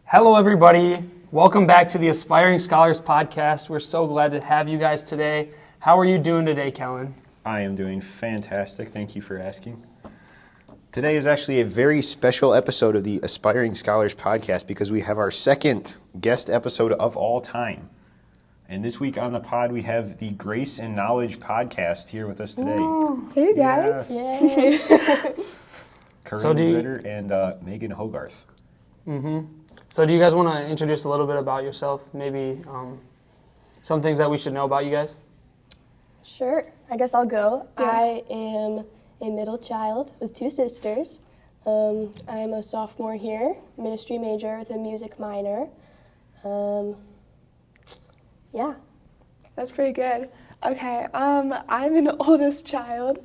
Hello, everybody. Welcome back to the Aspiring Scholars Podcast. We're so glad to have you guys today. How are you doing today, Kellen? I am doing fantastic. Thank you for asking. Today is actually a very special episode of the Aspiring Scholars Podcast because we have our second guest episode of all time. And this week on the pod, we have the Grace and Knowledge Podcast here with us today. Ooh. Hey, guys. Yeah. Yay. Corinne Ritter and Megan Hogarth. So do you guys want to introduce a little bit about yourself? Maybe some things that we should know about you guys? Sure, I guess I'll go. Yeah. I am a middle child with two sisters. I'm a sophomore here, ministry major with a music minor. Yeah. That's pretty good. Okay, I'm an oldest child.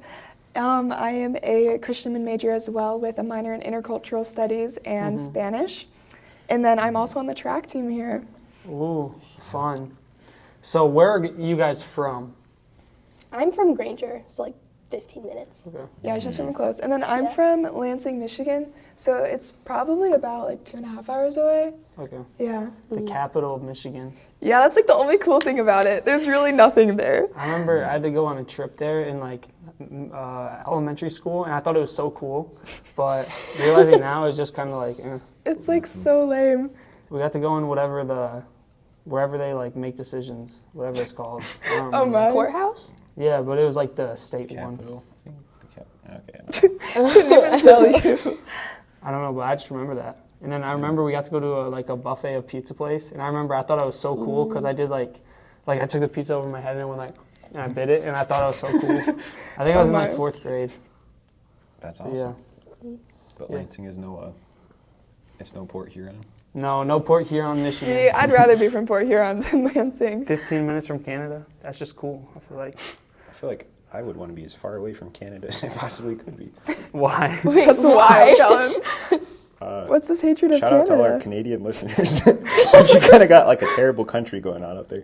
I am a Christian major as well with a minor in intercultural studies and Spanish. And then I'm also on the track team here. Ooh, fun. So where are you guys from? I'm from Granger, so like 15 minutes. Okay. Yeah, it's just from close. And then I'm Yeah. from Lansing, Michigan. So it's probably about like 2.5 hours away. Okay. Yeah. The capital of Michigan. Yeah, that's like the only cool thing about it. There's really nothing there. I remember I had to go on a trip there in like elementary school, and I thought it was so cool. But realizing now, it's just kind of like, It's like so lame. we got to go in wherever they like make decisions, whatever it's called. I don't Oh remember. my. Courthouse? Yeah, but it was like the state one. Capital. Okay. Couldn't even tell you. I don't know, but I just remember that. And then I remember we got to go to a buffet of pizza place, and I remember I thought I was so cool because I did like I took the pizza over my head and went like, and I bit it, and I thought I was so cool. I think I was in like 4th grade. That's Yeah. awesome. But Yeah. Lansing is it's no Port Huron. No Port Huron, See, Michigan. I'd rather be from Port Huron than Lansing. 15 minutes from Canada. That's just cool. I feel like. I feel like I would want to be as far away from Canada as I possibly could be. Why? That's wild, John. What's this hatred of Shout out Canada? to all our Canadian listeners. You kind of got like a terrible country going on up there.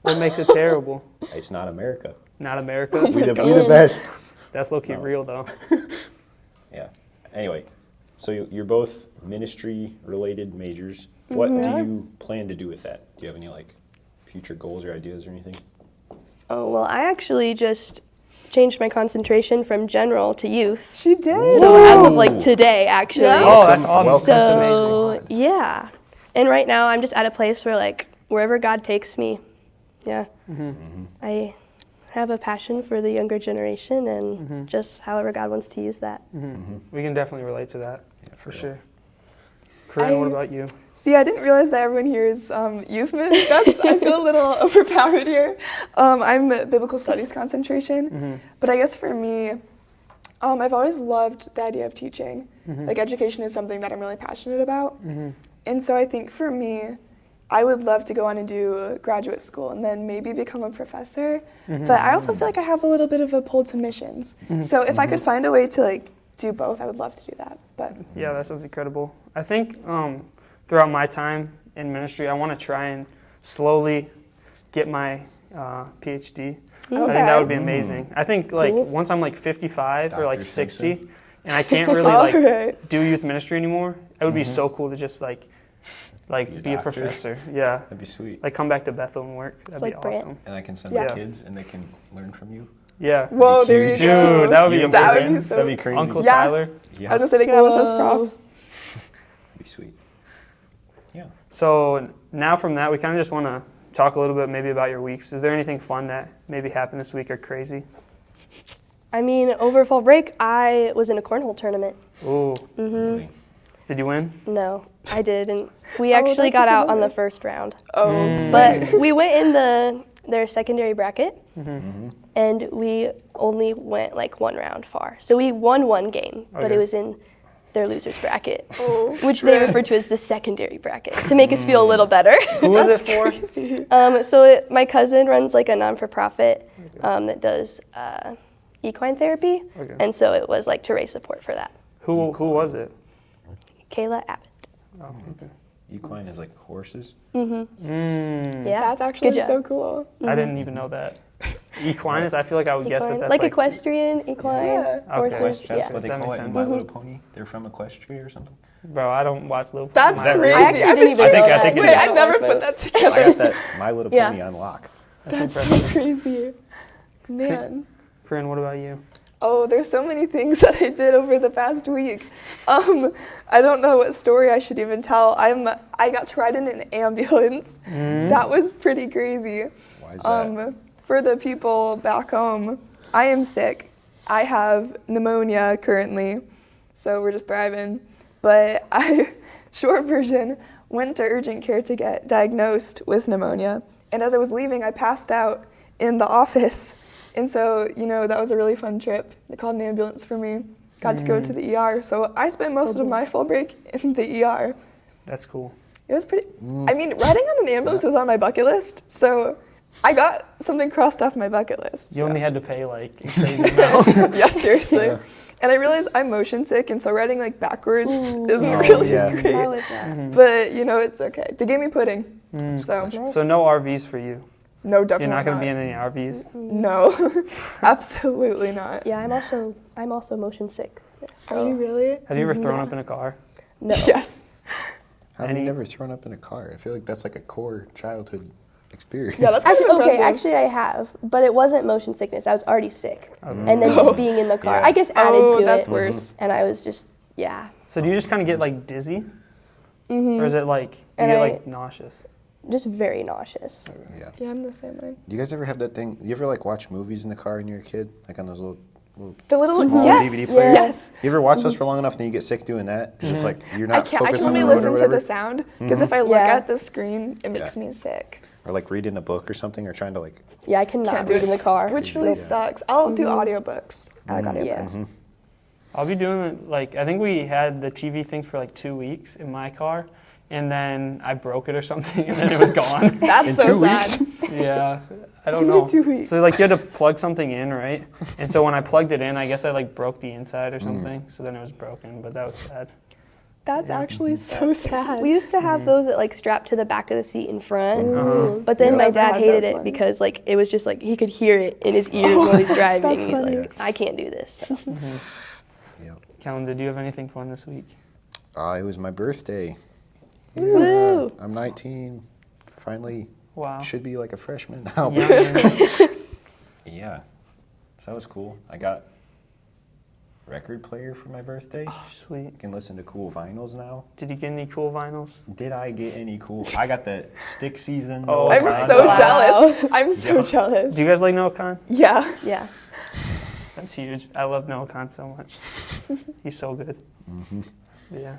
What makes it terrible? It's not America. Not America. We the best. That's low-key real though. Yeah. Anyway, so you're both ministry-related majors. What do you plan to do with that? Do you have any like future goals or ideas or anything? Oh, well, I actually just changed my concentration from general to youth. She did. So as of like today, actually. Yeah. Oh, that's awesome. Welcome That's to the amazing. So, yeah. And right now, I'm just at a place where, like, wherever God takes me, yeah. I have a passion for the younger generation and just however God wants to use that. We can definitely relate to that, for sure. Corinne, what about you? See, I didn't realize that everyone here is youth ministers. I feel a little overpowered here. I'm a biblical studies concentration. But I guess for me, I've always loved the idea of teaching. Like education is something that I'm really passionate about. And so I think for me, I would love to go on and do graduate school and then maybe become a professor. But I also feel like I have a little bit of a pull to missions. So if I could find a way to like do both, I would love to do that. But Yeah, that sounds incredible. I think throughout my time in ministry, I want to try and slowly get my PhD. I think that would be amazing. I think like once I'm like 55 or like Dr. 60, Simpson. and I can't really like Alright. do youth ministry anymore, it would be so cool to just like be a doctor. professor. Yeah, That'd be sweet. like come back to Bethel and work. That'd be like Brant. awesome. And I can send Yeah. my kids and they can learn from you. Yeah. whoa, there you huge. go. Dude, that would be amazing. That would be so. That'd be crazy. Uncle Yeah. Tyler. I was Yeah, gonna say they can have us as Whoa. profs. that'd be sweet. Yeah. So now from that, we kind of just want to talk a little bit maybe about your weeks. Is there anything fun that maybe happened this week or crazy? I mean, over fall break, I was in a cornhole tournament. Ooh, Really. did you win? No, I didn't. We Oh, actually that's got such a out on the bummer. first round. Oh, But we went in their secondary bracket, and we only went like one round far. So we won one game, but Okay. it was in their losers bracket, Oh, which they refer to as the secondary bracket, to make us feel a little better. Who was it for? My cousin runs like a non-for-profit that does equine therapy, Okay. and so it was like to raise support for that. Who was it? Kayla Abbott. Oh, okay. Equine is like horses. Yeah, that's actually good job. so cool. I didn't even know that. Equine I feel like I would guess that Equine. that's like equestrian, equine, Yeah. horses. Okay. That's Yeah. what they That call makes it in sense. My Little Pony. They're from Equestria or something. Bro, I don't watch Little That's Pony. crazy. I actually didn't even I think- know I that. think it Wait, is. I never put that together. I got that My Little Yeah. Pony on lock. That's That's impressive. so crazy. Man. Corinne, what about you? Oh, there's so many things that I did over the past week. I don't know what story I should even tell. I got to ride in an ambulance. That was pretty crazy. Why is that? For the people back home, I am sick. I have pneumonia currently, so we're just thriving. But short version, went to urgent care to get diagnosed with pneumonia. And as I was leaving, I passed out in the office. And so, that was a really fun trip. They called an ambulance for me. Got to go to the ER. So I spent most of my fall break in the ER. That's cool. It was pretty, I mean, riding on an ambulance was on my bucket list. So I got something crossed off my bucket list. You only had to pay like a crazy amount. Yeah, seriously. Yeah. And I realized I'm motion sick, and so riding like backwards isn't Oh, really yeah. great. How is that? But it's okay. They gave me pudding, so So no RVs for you. no, You're definitely not going to be in any RVs. No, absolutely not. Yeah, I'm also motion sick. So. Are you really? Have you ever thrown up in a car? No. Yes. How have you Any- never thrown up in a car? I feel like that's like a core childhood experience. Yeah, that's kind of Okay, impressive. actually I have, but it wasn't motion sickness. I was already sick, and then just being in the car, Yeah. I guess added to that's it. worse. And I was just So do you just kind of get like dizzy? Or is it like, you And get I- like nauseous? just very nauseous. Yeah. Yeah, I'm the same way. Do you guys ever have that thing? You ever like watch movies in the car when you're a kid? Like on those little The little small yes, DVD players? yes. You ever watch those for long enough and then you get sick doing that? 'Cause it's like you're I not can't. I focused can on the only road or listen to whatever. the sound because if I look Yeah. at the screen, it makes Yeah. me sick. Or like reading a book or something or trying to like, Yeah, I cannot Can't do read in it. the car. Which really sucks. I'll do audiobooks. I like audiobooks. I'll be doing it, like, I think we had the TV thing for like 2 weeks in my car, and then I broke it or something, and then it was gone. That's in so 2 sad. weeks? Yeah, I don't Only know. 2 weeks. So like you had to plug something in, right? And so when I plugged it in, I guess I like broke the inside or something. So then it was broken, but that was sad. That's actually so sad. We used to have those that like strapped to the back of the seat in front, but Yeah. then my Never dad had hated those it ones. because like it was just like he could hear it in his ears while he's driving. That's He's funny. like, I can't do this. So. Yeah. Kellen, did you have anything fun this week? It was my birthday. Woo! I'm 19. Finally, Wow. should be like a freshman now. Yeah, but- Yeah. So that was cool. I got a record player for my birthday. sweet. I can listen to cool vinyls now. Did you get any cool vinyls? Did I get any cool? I got the Stick Season. Oh, I'm wow. so Wow. jealous. I'm so Yeah. jealous. Do you guys like Noah Khan? Yeah. Yeah. That's huge. I love Noah Khan so much. He's so good. Yeah.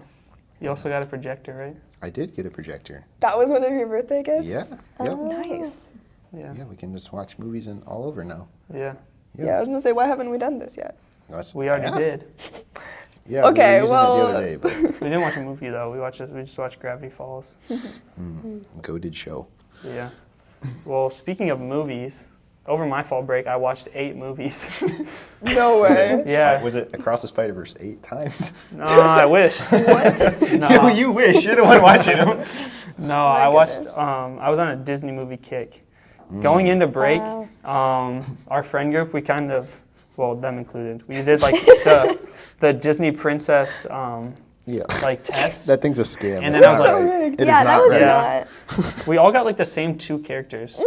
You also got a projector, right? I did get a projector. That was one of your birthday gifts? Yeah. Yep. Nice. Yeah. Yeah, we can just watch movies and all over now. Yeah. Yeah, I was gonna say, why haven't we done this yet? That's, We already yeah. did. Yeah, Okay, we were using well, it the other day, but We didn't watch a movie though. We just watched Gravity Falls. goated show. Yeah. Well, speaking of movies, over my fall break, I watched 8 movies. No way. Yeah. Was it Across the Spider-Verse 8 times? No, I wish. What? No, you wish. You're the one watching them. no, I watched. goodness. I was on a Disney movie kick. Going into break, our friend group, we kind of, well, them included, we did like the Disney princess Yeah. like test. That thing's a scam. And It's then I was not like- right. rigged. It is Yeah, that not was right. Yeah. not. We all got like the same 2 characters,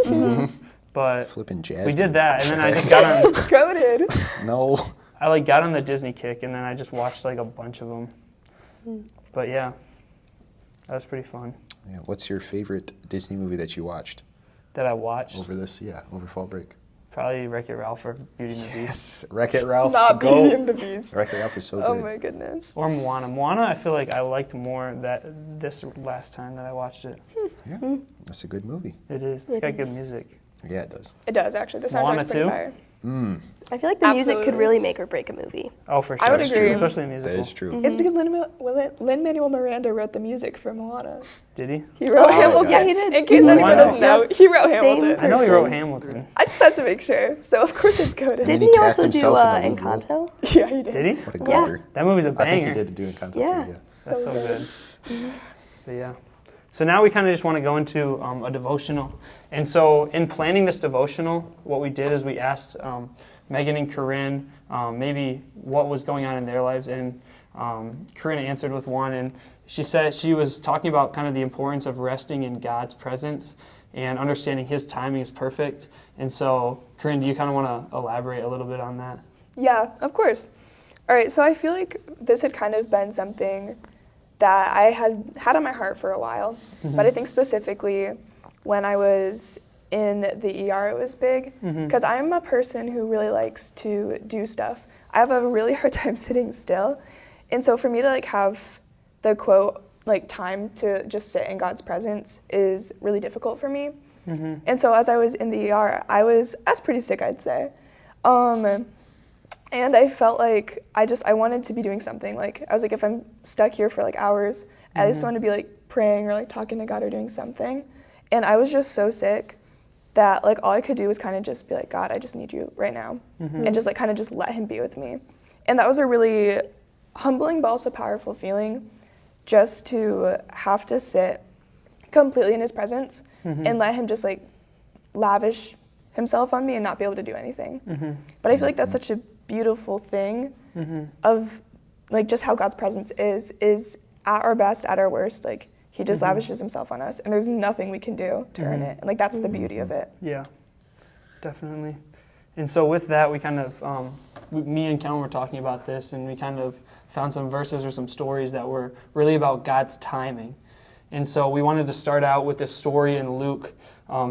but Flipping jazz. we did that, and then I just got on. Goated. No. I like got on the Disney kick, and then I just watched like a bunch of them. But yeah, that was pretty fun. Yeah. What's your favorite Disney movie that you watched That I watched over fall break? probably Wreck-It Ralph or Beauty and the Beast Yes. Wreck-It Ralph. Not go. Beauty and the Beast. Wreck-It Ralph is so Oh good. my goodness. or Moana. Moana, I feel like I liked more this last time that I watched it. Yeah. That's a good movie. It is. It's It got good is. music. Yeah, it does. It does actually. The Moana soundtrack's pretty too? fire. I feel like the music could Absolutely. really make or break a movie. Oh, for sure. I would agree. Especially a That musical. is true. It's because Lin-Manuel Miranda wrote the music for Moana. Did he? He wrote Oh, Hamilton. yeah, he did. In case Wow. anyone doesn't know, he wrote Same Hamilton. I know he wrote Person. Hamilton. I just had to make sure. So of course it's coded. then Didn't he he cast also do himself in the lead role. Encanto? Yeah, he did. Did he? What a Yeah. goober. That movie's a I think banger. he did do Encanto Yeah. too, yeah. That's so good. But yeah. So now we kind of just want to go into a devotional. And so in planning this devotional, what we did is we asked Megan and Corinne maybe what was going on in their lives. And Corinne answered with one, and she said she was talking about kind of the importance of resting in God's presence and understanding His timing is perfect. And so, Corinne, do you kind of want to elaborate a little bit on that? Yeah, of course. All right, so I feel like this had kind of been something that I had on my heart for a while, but I think specifically when I was in the ER, it was big, because I'm a person who really likes to do stuff. I have a really hard time sitting still, and so for me to like have the quote, like time to just sit in God's presence is really difficult for me. And so as I was in the ER, I was pretty sick, I'd say. And I felt like I wanted to be doing something. Like, I was like, if I'm stuck here for like hours, I just want to be like praying or like talking to God or doing something. And I was just so sick that like all I could do was kind of just be like, God, I just need you right now. And just like kind of just let Him be with me. And that was a really humbling but also powerful feeling, just to have to sit completely in His presence and let Him just like lavish Himself on me and not be able to do anything. But I feel like that's such a beautiful thing of like just how God's presence is at our best, at our worst. Like, He just lavishes Himself on us, and there's nothing we can do to earn it. And like that's the beauty of it. Yeah, definitely. And so with that, we kind of, me and Kellen were talking about this, and we kind of found some verses or some stories that were really about God's timing. And so we wanted to start out with this story in Luke,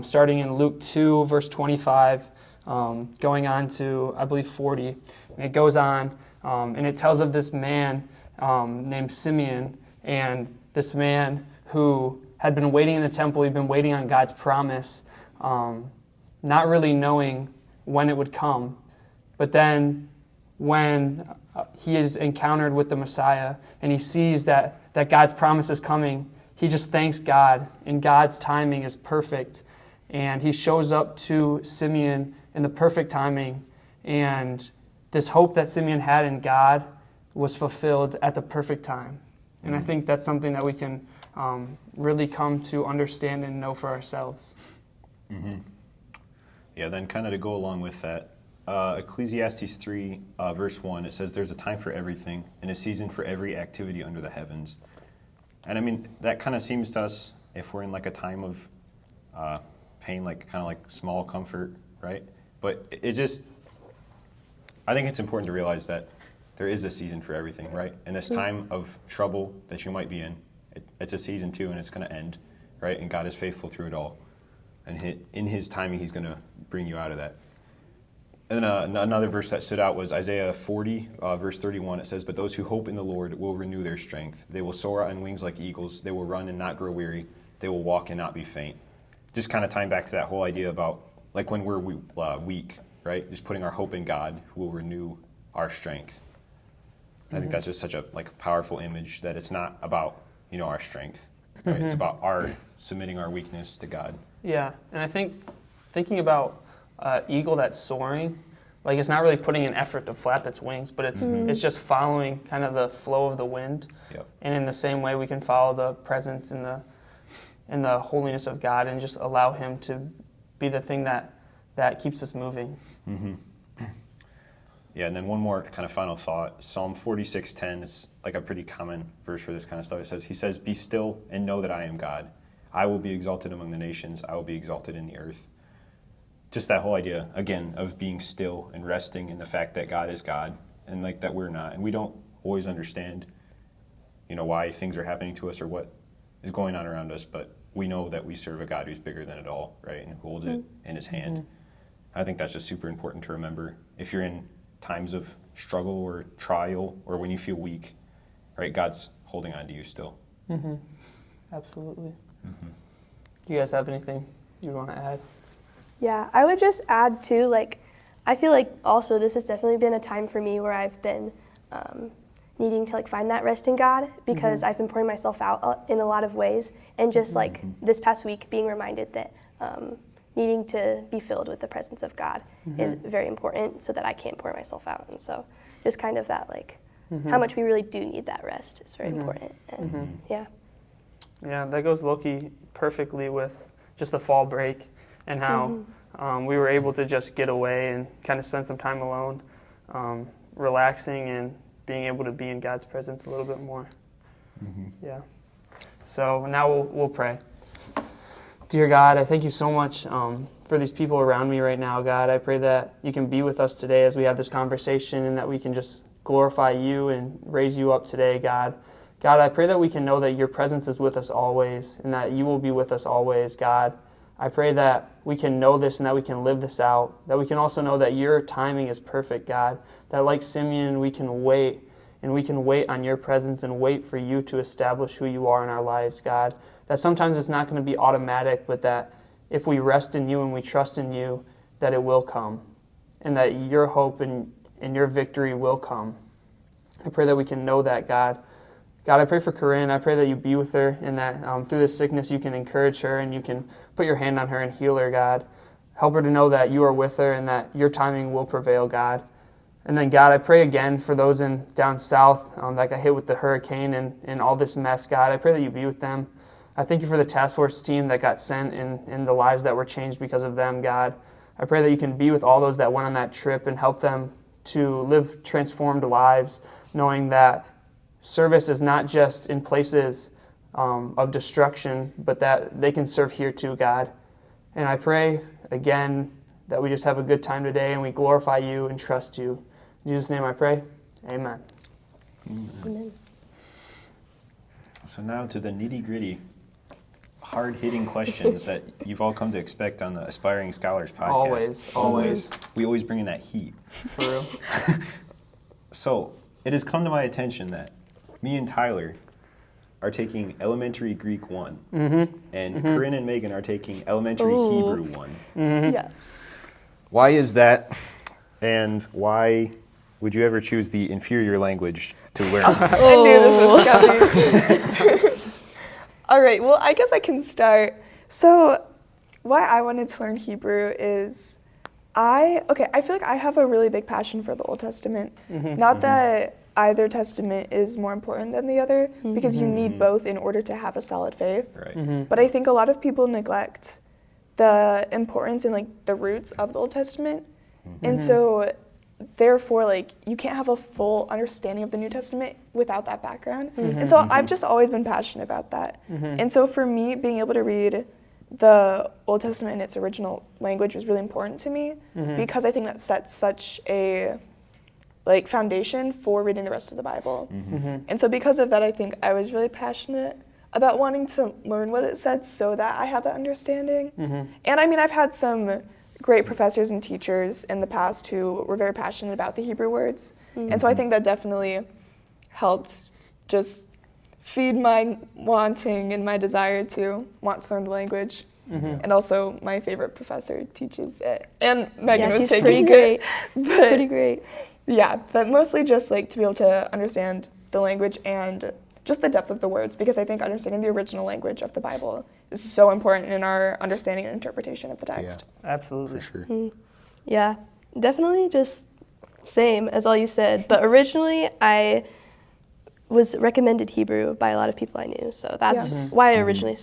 starting in Luke 2, verse 25, going on to, I believe, 40. And it goes on, and it tells of this man named Simeon, and this man who had been waiting in the temple. He'd been waiting on God's promise, not really knowing when it would come. But then when he is encountered with the Messiah and he sees that God's promise is coming, he just thanks God, and God's timing is perfect. And he shows up to Simeon in the perfect timing, and this hope that Simeon had in God was fulfilled at the perfect time. And I think that's something that we can really come to understand and know for ourselves. Yeah, then kind of to go along with that, Ecclesiastes 3, verse 1, it says, "There's a time for everything and a season for every activity under the heavens." And I mean, that kind of seems to us, if we're in like a time of pain, like kind of like small comfort, right? But it just, I think it's important to realize that there is a season for everything, right? And this time of trouble that you might be in, it's a season too, and it's going to end, right? And God is faithful through it all. And in His timing, He's going to bring you out of that. And then another verse that stood out was Isaiah 40, verse 31. It says, "But those who hope in the Lord will renew their strength. They will soar on wings like eagles. They will run and not grow weary. They will walk and not be faint." Just kind of tying back to that whole idea about like when we're weak, right? Just putting our hope in God, who will renew our strength. I think that's just such a like powerful image that it's not about, our strength, right? It's about our submitting our weakness to God. Yeah, and I think thinking about eagle that's soaring, like it's not really putting an effort to flap its wings, but it's just following kind of the flow of the wind. Yep. And in the same way, we can follow the presence and the holiness of God and just allow Him to be the thing that keeps us moving. Yeah, and then one more kind of final thought. Psalm 46:10 is like a pretty common verse for this kind of stuff. He says, "Be still and know that I am God. I will be exalted among the nations. I will be exalted in the earth." Just that whole idea, again, of being still and resting in the fact that God is God and like that we're not. And we don't always understand, why things are happening to us or what is going on around us, but we know that we serve a God who's bigger than it all, right? And who holds it in His hand. I think that's just super important to remember. If you're in times of struggle or trial or when you feel weak, right, God's holding on to you still. Absolutely. Do you guys have anything you want to add? Yeah, I would just add too, like, I feel like also this has definitely been a time for me where I've been needing to like find that rest in God, because I've been pouring myself out in a lot of ways, and just like this past week being reminded that needing to be filled with the presence of God is very important so that I can't pour myself out. And so just kind of that like how much we really do need that rest is very important. And Yeah, that goes low-key perfectly with just the fall break and how we were able to just get away and kind of spend some time alone, relaxing and being able to be in God's presence a little bit more. Yeah. So now we'll pray. Dear God, I thank you so much for these people around me right now, God. I pray that you can be with us today as we have this conversation and that we can just glorify you and raise you up today, God. God, I pray that we can know that your presence is with us always and that you will be with us always, God. I pray that we can know this and that we can live this out, that we can also know that your timing is perfect, God, that like Simeon, we can wait, and we can wait on your presence and wait for you to establish who you are in our lives, God. That sometimes it's not going to be automatic, but that if we rest in you and we trust in you, that it will come, and that your hope and your victory will come. I pray that we can know that, God. God, I pray for Corinne. I pray that you be with her and that through this sickness you can encourage her and you can put your hand on her and heal her, God. Help her to know that you are with her and that your timing will prevail, God. And then, God, I pray again for those down south that got hit with the hurricane and all this mess, God. I pray that you be with them. I thank you for the task force team that got sent and the lives that were changed because of them, God. I pray that you can be with all those that went on that trip and help them to live transformed lives, knowing that service is not just in places of destruction, but that they can serve here too, God. And I pray, again, that we just have a good time today and we glorify you and trust you. In Jesus' name I pray, amen. Amen. So now to the nitty-gritty, hard-hitting questions that you've all come to expect on the Aspiring Scholars podcast. Always. We always bring in that heat. For real. So it has come to my attention that me and Tyler are taking Elementary Greek 1, and Corinne and Megan are taking Elementary Hebrew 1. Yes. Why is that, and why would you ever choose the inferior language to learn? I knew this was coming. All right, well, I guess I can start. So why I wanted to learn Hebrew is I feel like I have a really big passion for the Old Testament. Not that either testament is more important than the other, because you need both in order to have a solid faith. Right. But I think a lot of people neglect the importance and like the roots of the Old Testament. And so therefore, like, you can't have a full understanding of the New Testament without that background. And so I've just always been passionate about that. And so for me, being able to read the Old Testament in its original language was really important to me, because I think that sets such a like foundation for reading the rest of the Bible. And so because of that, I think I was really passionate about wanting to learn what it said so that I had that understanding. And I mean, I've had some great professors and teachers in the past who were very passionate about the Hebrew words. And so I think that definitely helped just feed my wanting and my desire to want to learn the language. And also my favorite professor teaches it. And Megan was she's taking pretty it. great. But Pretty great. yeah, but mostly just like to be able to understand the language and just the depth of the words, because I think understanding the original language of the Bible is so important in our understanding and interpretation of the text. Absolutely. For sure. Yeah, definitely just same as all you said. But originally, I was recommended Hebrew by a lot of people I knew. So that's why I originally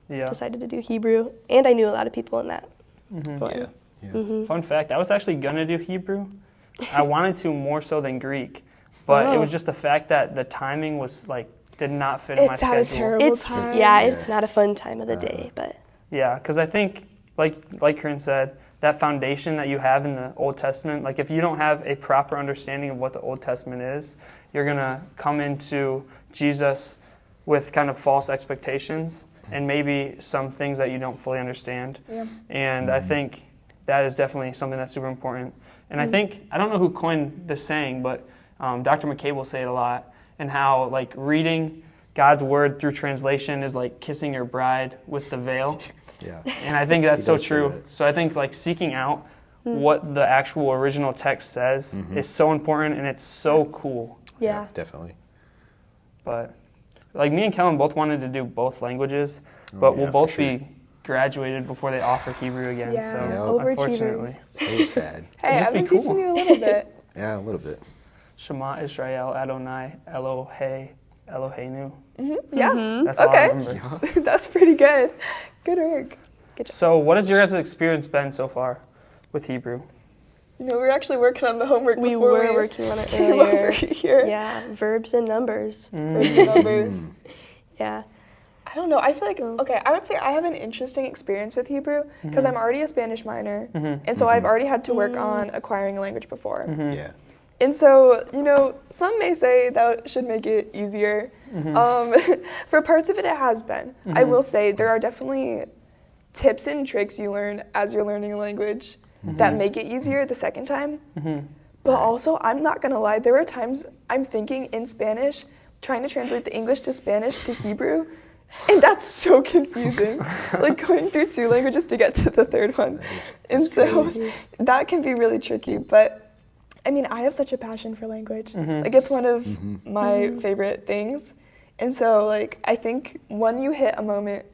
decided to do Hebrew. And I knew a lot of people in that. Yeah. Fun fact, I was actually going to do Hebrew. I wanted to more so than Greek, but it was just the fact that the timing was like did not fit in my It's at a schedule. terrible time. It's not a fun time of the day, but Yeah, because I think, like Corinne said, that foundation that you have in the Old Testament, like if you don't have a proper understanding of what the Old Testament is, you're going to come into Jesus with kind of false expectations and maybe some things that you don't fully understand. Yeah. And I think that is definitely something that's super important. And I think, I don't know who coined this saying, but Dr. McCabe will say it a lot, and how like reading God's word through translation is like kissing your bride with the veil. Yeah. And I think that's He so does say true. that. So I think like seeking out what the actual original text says is so important, and it's so cool. yeah. Definitely. But like me and Kellen both wanted to do both languages, but yeah, we'll for both sure. be graduated before they offer Hebrew again. Yeah. So Yep. unfortunately, So sad. Hey, just I've be been cool. teaching you a little bit. Yeah, a little bit. Shema Israel Adonai Elohei Eloheinu. Yeah. That's all I Okay. remember. That's pretty good. Good work. So what has your guys' experience been so far with Hebrew? You know, we were actually working on the homework We before were we working on it came over earlier. here. Yeah, verbs and numbers. Verbs and numbers. Yeah. I don't know. I feel like, okay, I would say I have an interesting experience with Hebrew because I'm already a Spanish minor. And so I've already had to work on acquiring a language before. Yeah. And so, you know, some may say that should make it easier. For parts of it, it has been. I will say there are definitely tips and tricks you learn as you're learning a language that make it easier the second time. But also, I'm not going to lie, there are times I'm thinking in Spanish, trying to translate the English to Spanish to Hebrew, and that's so confusing. Like going through two languages to get to the third one. And so that can be really tricky. But I mean, I have such a passion for language. Like it's one of my favorite things. And so like, I think when you hit a moment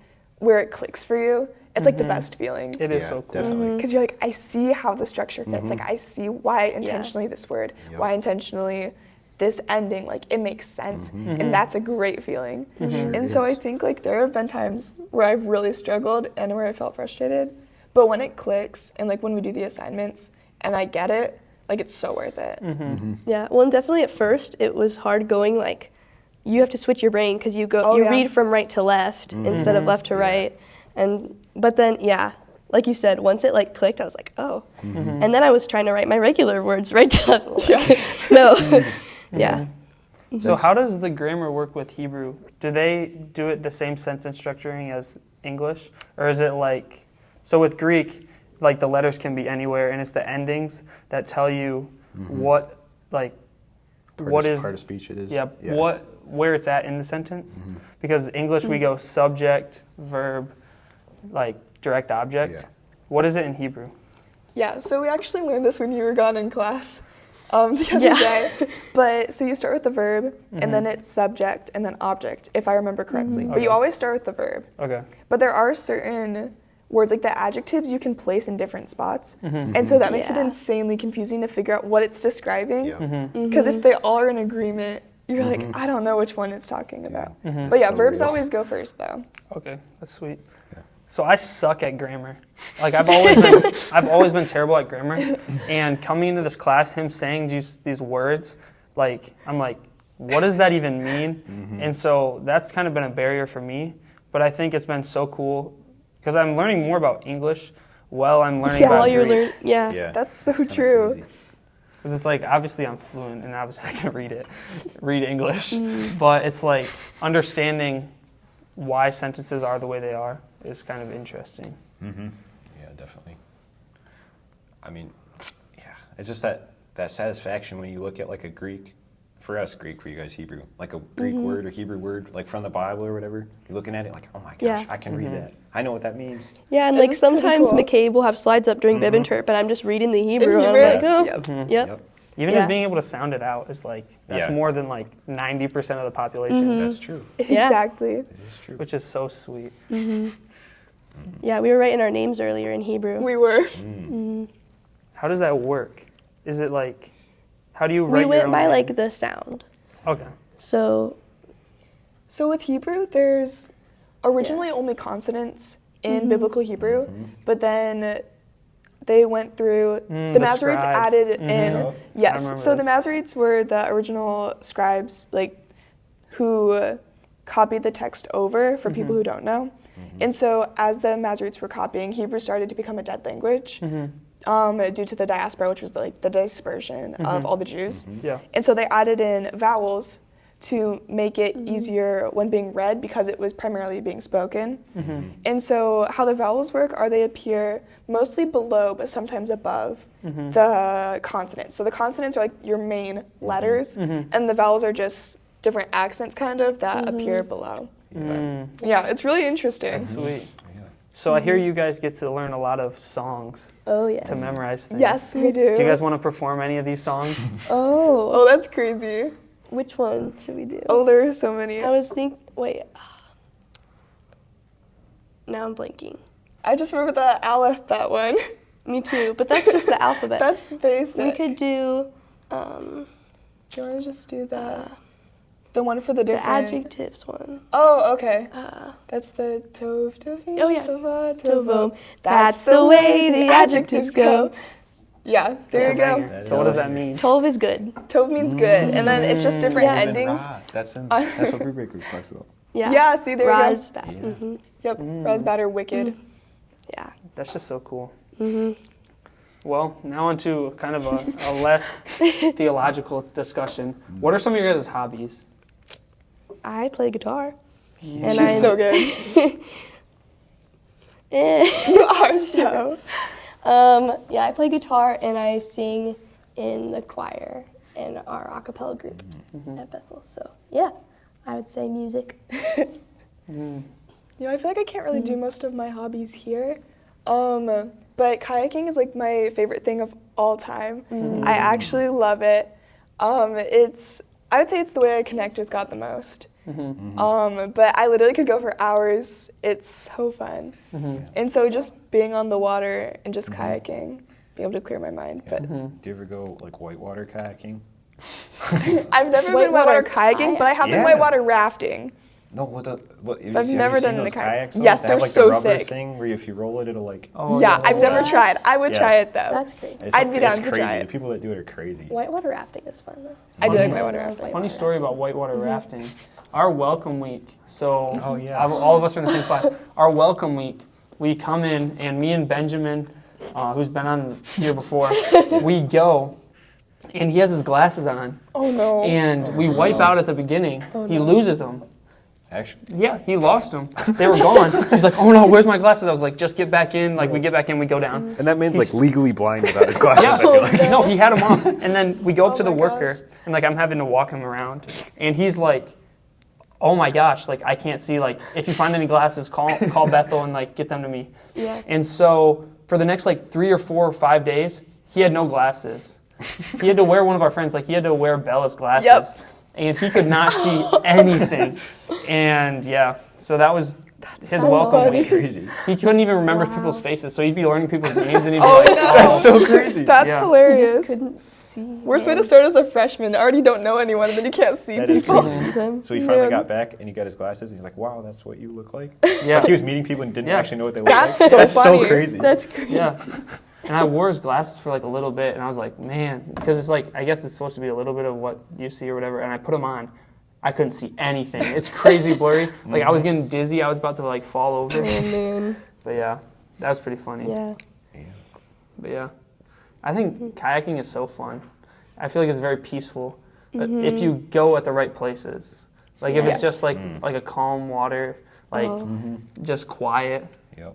where it clicks for you, it's like the best feeling. It is Yeah, so cool. definitely. Because you're like, I see how the structure fits. Like I see why intentionally this word, why intentionally this ending, like it makes sense. And that's a great feeling. And so I think like there have been times where I've really struggled and where I felt frustrated. But when it clicks and like when we do the assignments and I get it, like it's so worth it. Yeah, well, and definitely at first it was hard going, like, you have to switch your brain because you read from right to left instead of left to right. But then, yeah, like you said, once it like clicked, I was like, oh. And then I was trying to write my regular words right to left. No. Yeah. So how does the grammar work with Hebrew? Do they do it the same sentence structuring as English? Or is it like, so with Greek, like the letters can be anywhere and it's the endings that tell you what, like, Part of speech it is. Yeah, where it's at in the sentence. Because English we go subject, verb, like direct object. Yeah. What is it in Hebrew? Yeah, so we actually learned this when you were gone in class the other day. But so you start with the verb, and then it's subject, and then object, if I remember correctly. But you always start with the verb. Okay. But there are certain words, like the adjectives, you can place in different spots. And so that makes it insanely confusing to figure out what it's describing. Because if they all are in agreement, you're like, I don't know which one it's talking about. But yeah, so verbs real. always go first, though. Okay, that's sweet. So I suck at grammar. Like I've always been terrible at grammar. And coming into this class, him saying these words, like I'm like, what does that even mean? And so that's kind of been a barrier for me. But I think it's been so cool because I'm learning more about English while I'm learning about While you're Greek. learning, That's so kinda true. crazy. Because it's like, obviously I'm fluent and obviously I can read English. But it's like understanding why sentences are the way they are is kind of interesting. Yeah, definitely. I mean, yeah, it's just that satisfaction when you look at like a Greek, for us Greek, for you guys Hebrew, like a Greek word or Hebrew word, like from the Bible or whatever. You're looking at it like, oh my gosh, Yeah. I can read that. I know what that means. Yeah, and It like is pretty sometimes cool. McCabe will have slides up during Bib Interp, and I'm just reading the Hebrew, and I'm Hebrew? like, oh, Yep. yep. Even Yeah. just being able to sound it out is like, that's Yeah. more than like 90% of the population, That's true. Exactly. It is true. which is so sweet. Yeah, we were writing our names earlier in Hebrew. We were. How does that work? Is it like, how do you We write your went own by name? like the sound. Okay. So, So with Hebrew, there's originally only consonants in biblical Hebrew, but then they went through, the Masoretes scribes. added in, I yes, remember so the this. Masoretes were the original scribes, like, who copied the text over for people who don't know. And so as the Masoretes were copying, Hebrew started to become a dead language due to the diaspora, which was like the dispersion of all the Jews. Yeah. And so they added in vowels to make it easier when being read because it was primarily being spoken. And so how the vowels work are they appear mostly below but sometimes above the consonants. So the consonants are like your main letters and the vowels are just different accents kind of that appear below. Yeah, it's really interesting. Sweet. So I hear you guys get to learn a lot of songs oh yes. to memorize things. Yes, we do. Do you guys want to perform any of these songs? Oh, Oh, that's crazy. which one should we do? Oh, there are so many. I was wait. Now I'm blanking. I just remember the alphabet one. Me too, but that's just the alphabet. That's basic. We could do Do you want to just do the one for the the different... adjectives one. Oh, okay. That's the tov, tovi, Oh, yeah. tova, Tovo. That's the way the adjectives go. Yeah, there you That's a go. banger. That So is what does a that banger. mean? Tove is good. Tove means good, and then it's just different Yeah. endings. That's what Brew Breakers talks about. Yeah. Yeah, see, there you go. Raz, bad. Yeah. Mm-hmm. Yep, Rose Batter, Wicked. Yeah. That's just so cool. Well, now onto kind of a less theological discussion. What are some of your guys' hobbies? I play guitar. And She's I'm so good. Eh. You are so. Yeah, I play guitar and I sing in the choir in our a cappella group at Bethel. So yeah, I would say music. You know, I feel like I can't really do most of my hobbies here. But kayaking is like my favorite thing of all time. I actually love it. I would say it's the way I connect with God the most. But I literally could go for hours. It's so fun. And so just being on the water and just kayaking, being able to clear my mind. Yeah. But Do you ever go like whitewater kayaking? I've never been Whitewater whitewater kayaking, but I have been Yeah. whitewater rafting. No, what have I've never you done seen it in those a kayak. kayaks? though? Yes, They they're have like so the rubber sick. thing where if you roll it, it'll like. Oh, Yeah, I've never What? tried. I would Yeah. try it though. That's great. I'd be down it's to crazy. try The it. people that do it are crazy. Whitewater rafting is fun though. I do like Funny- whitewater I love rafting. Funny whitewater story about whitewater rafting. Our welcome week. So Oh, yeah. all of us are in the same class. Our welcome week, we come in and me and Benjamin, who's been on here before, we go, and he has his glasses on, Oh no. and we wipe out at the beginning. He loses them. Actually, Yeah, he lost them. They were gone. He's like, oh no, where's my glasses? I was like, just get back in. Like, we get back in, we go down. and that man's He's- like legally blind without his glasses. Yeah, I feel like. no, he had them off. And then we go up Oh to the my worker, gosh. and like I'm having to walk him around, and he's like, "Oh my gosh, like I can't see. Like if you find any glasses, call Bethel and like get them to me." Yeah. And so for the next like 3 or 4 or 5 days, he had no glasses. He had to wear one of our friends, like he had to wear Bella's glasses, Yep. and he could not see anything. And yeah, so that was his so welcome funny. week. Crazy. He couldn't even remember Wow. people's faces, so he'd be learning people's names, and he'd be Oh, like, no. That's so crazy. That's Yeah. You hilarious. just couldn't see. Worst way to start as a freshman. I already don't know anyone, and then you can't see That is people. crazy. them. So he finally Man. got back and he got his glasses. And he's like, "Wow, that's what you look like." Yeah. Like he was meeting people and didn't Yeah. actually know what they looked That's like. so That's funny. so crazy. That's great. Yeah. And I wore his glasses for like a little bit, and I was like, man, because it's like, I guess it's supposed to be a little bit of what you see or whatever, and I put them on. I couldn't see anything. It's crazy blurry. Like, I was getting dizzy. I was about to like fall over. Oh man. But yeah, that was pretty funny. Yeah. But yeah, I think kayaking is so fun. I feel like it's very peaceful if you go at the right places. Like if Yes. it's just like a calm water, like just quiet. Yep.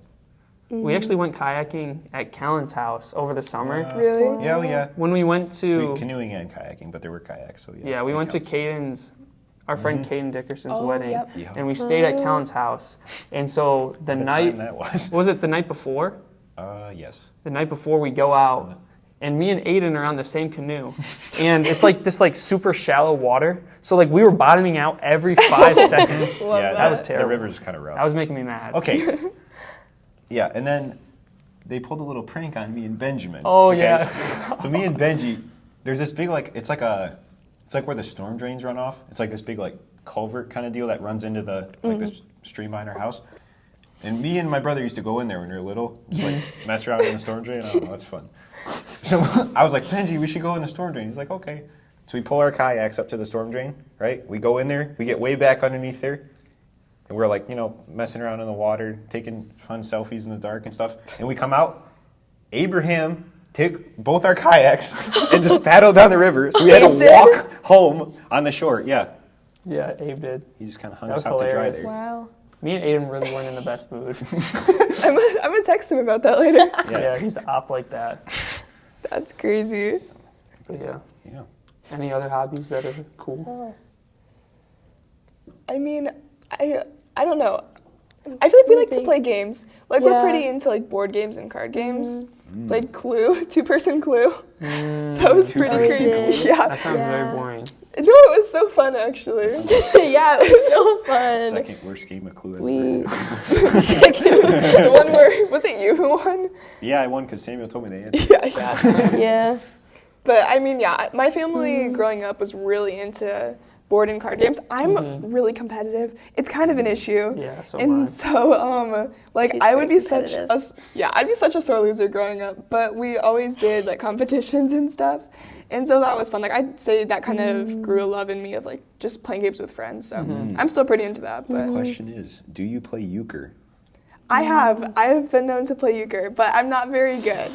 We actually went kayaking at Kellen's house over the summer. Really? Yeah, oh, yeah. When we went to Canoeing and kayaking, but there were kayaks, so yeah. yeah, we it went to counts. Caden's, our friend Caden Dickerson's Oh, wedding, yep. Yeah. and we stayed at Kellen's house. And so the What a night time that was. was it the night before? Yes. The night before we go out, and me and Aiden are on the same canoe, and it's like this like super shallow water. So like we were bottoming out every 5 seconds. Love yeah, that was terrible. The river's kind of rough. That was making me mad. Okay. Yeah, and then they pulled a little prank on me and Benjamin. Oh, okay? yeah. So me and Benji, there's this big it's like where the storm drains run off. It's like this big like culvert kind of deal that runs into the the stream behind our house. And me and my brother used to go in there when we were little, just like mess around in the storm drain. I don't know, it's fun. So I was like, Benji, we should go in the storm drain. He's like, okay. So we pull our kayaks up to the storm drain, right? We go in there, we get way back underneath there. And we're like, messing around in the water, taking fun selfies in the dark and stuff. And we come out, Abraham took both our kayaks and just paddled down the river. So we had to Abe did? walk home on the shore. Yeah. Yeah, Abe did. He just kind of hung That us was out to dry hilarious. there. Wow. Me and Aiden really weren't in the best mood. I'm gonna text him about that later. Yeah, he's op like that. That's crazy. But yeah. Yeah. Any other hobbies that are cool? I mean, I don't know. I feel like we like to play games. Like we're Yeah. pretty into like board games and card games. Played Clue, 2-person Clue. That was pretty Two-person crazy. Clue. Yeah. That sounds very Yeah. boring. No, it was so fun actually. Yeah, it was so fun. Second worst game of Clue ever. We The one where was it you who won? Yeah, I won because Samuel told me they had. Yeah. yeah. But I mean, yeah, my family growing up was really into board and card games. I'm really competitive. It's kind of an issue. Yeah, so am I. And so, like, She's I would very be such a, competitive. I'd be such a sore loser growing up, but we always did, like, competitions and stuff. And so that was fun. Like, I'd say that kind of grew a love in me of, like, just playing games with friends. So I'm still pretty into that. But The question is, do you play euchre? I've been known to play euchre, but I'm not very good.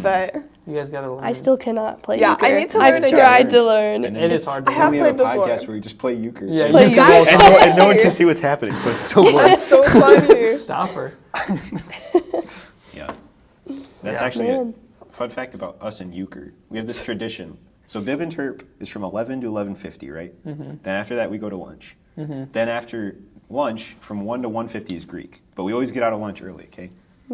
But You guys gotta learn. I still cannot play Yeah, euchre. I need to learn I've again. tried to learn. And It is hard to I have we have a played before. podcast where we just play euchre. Yeah, Play you can euchre. go and no one can see what's happening, so it's so boring. that's so funny. stop her. Yeah. That's Yeah. actually a Man. fun fact about us and euchre. We have this tradition. So Bib and Terp is from 11 to 11:50, right? Then after that, we go to lunch. Then after lunch, from 1 to 1:50 is Greek. But we always get out of lunch early, okay?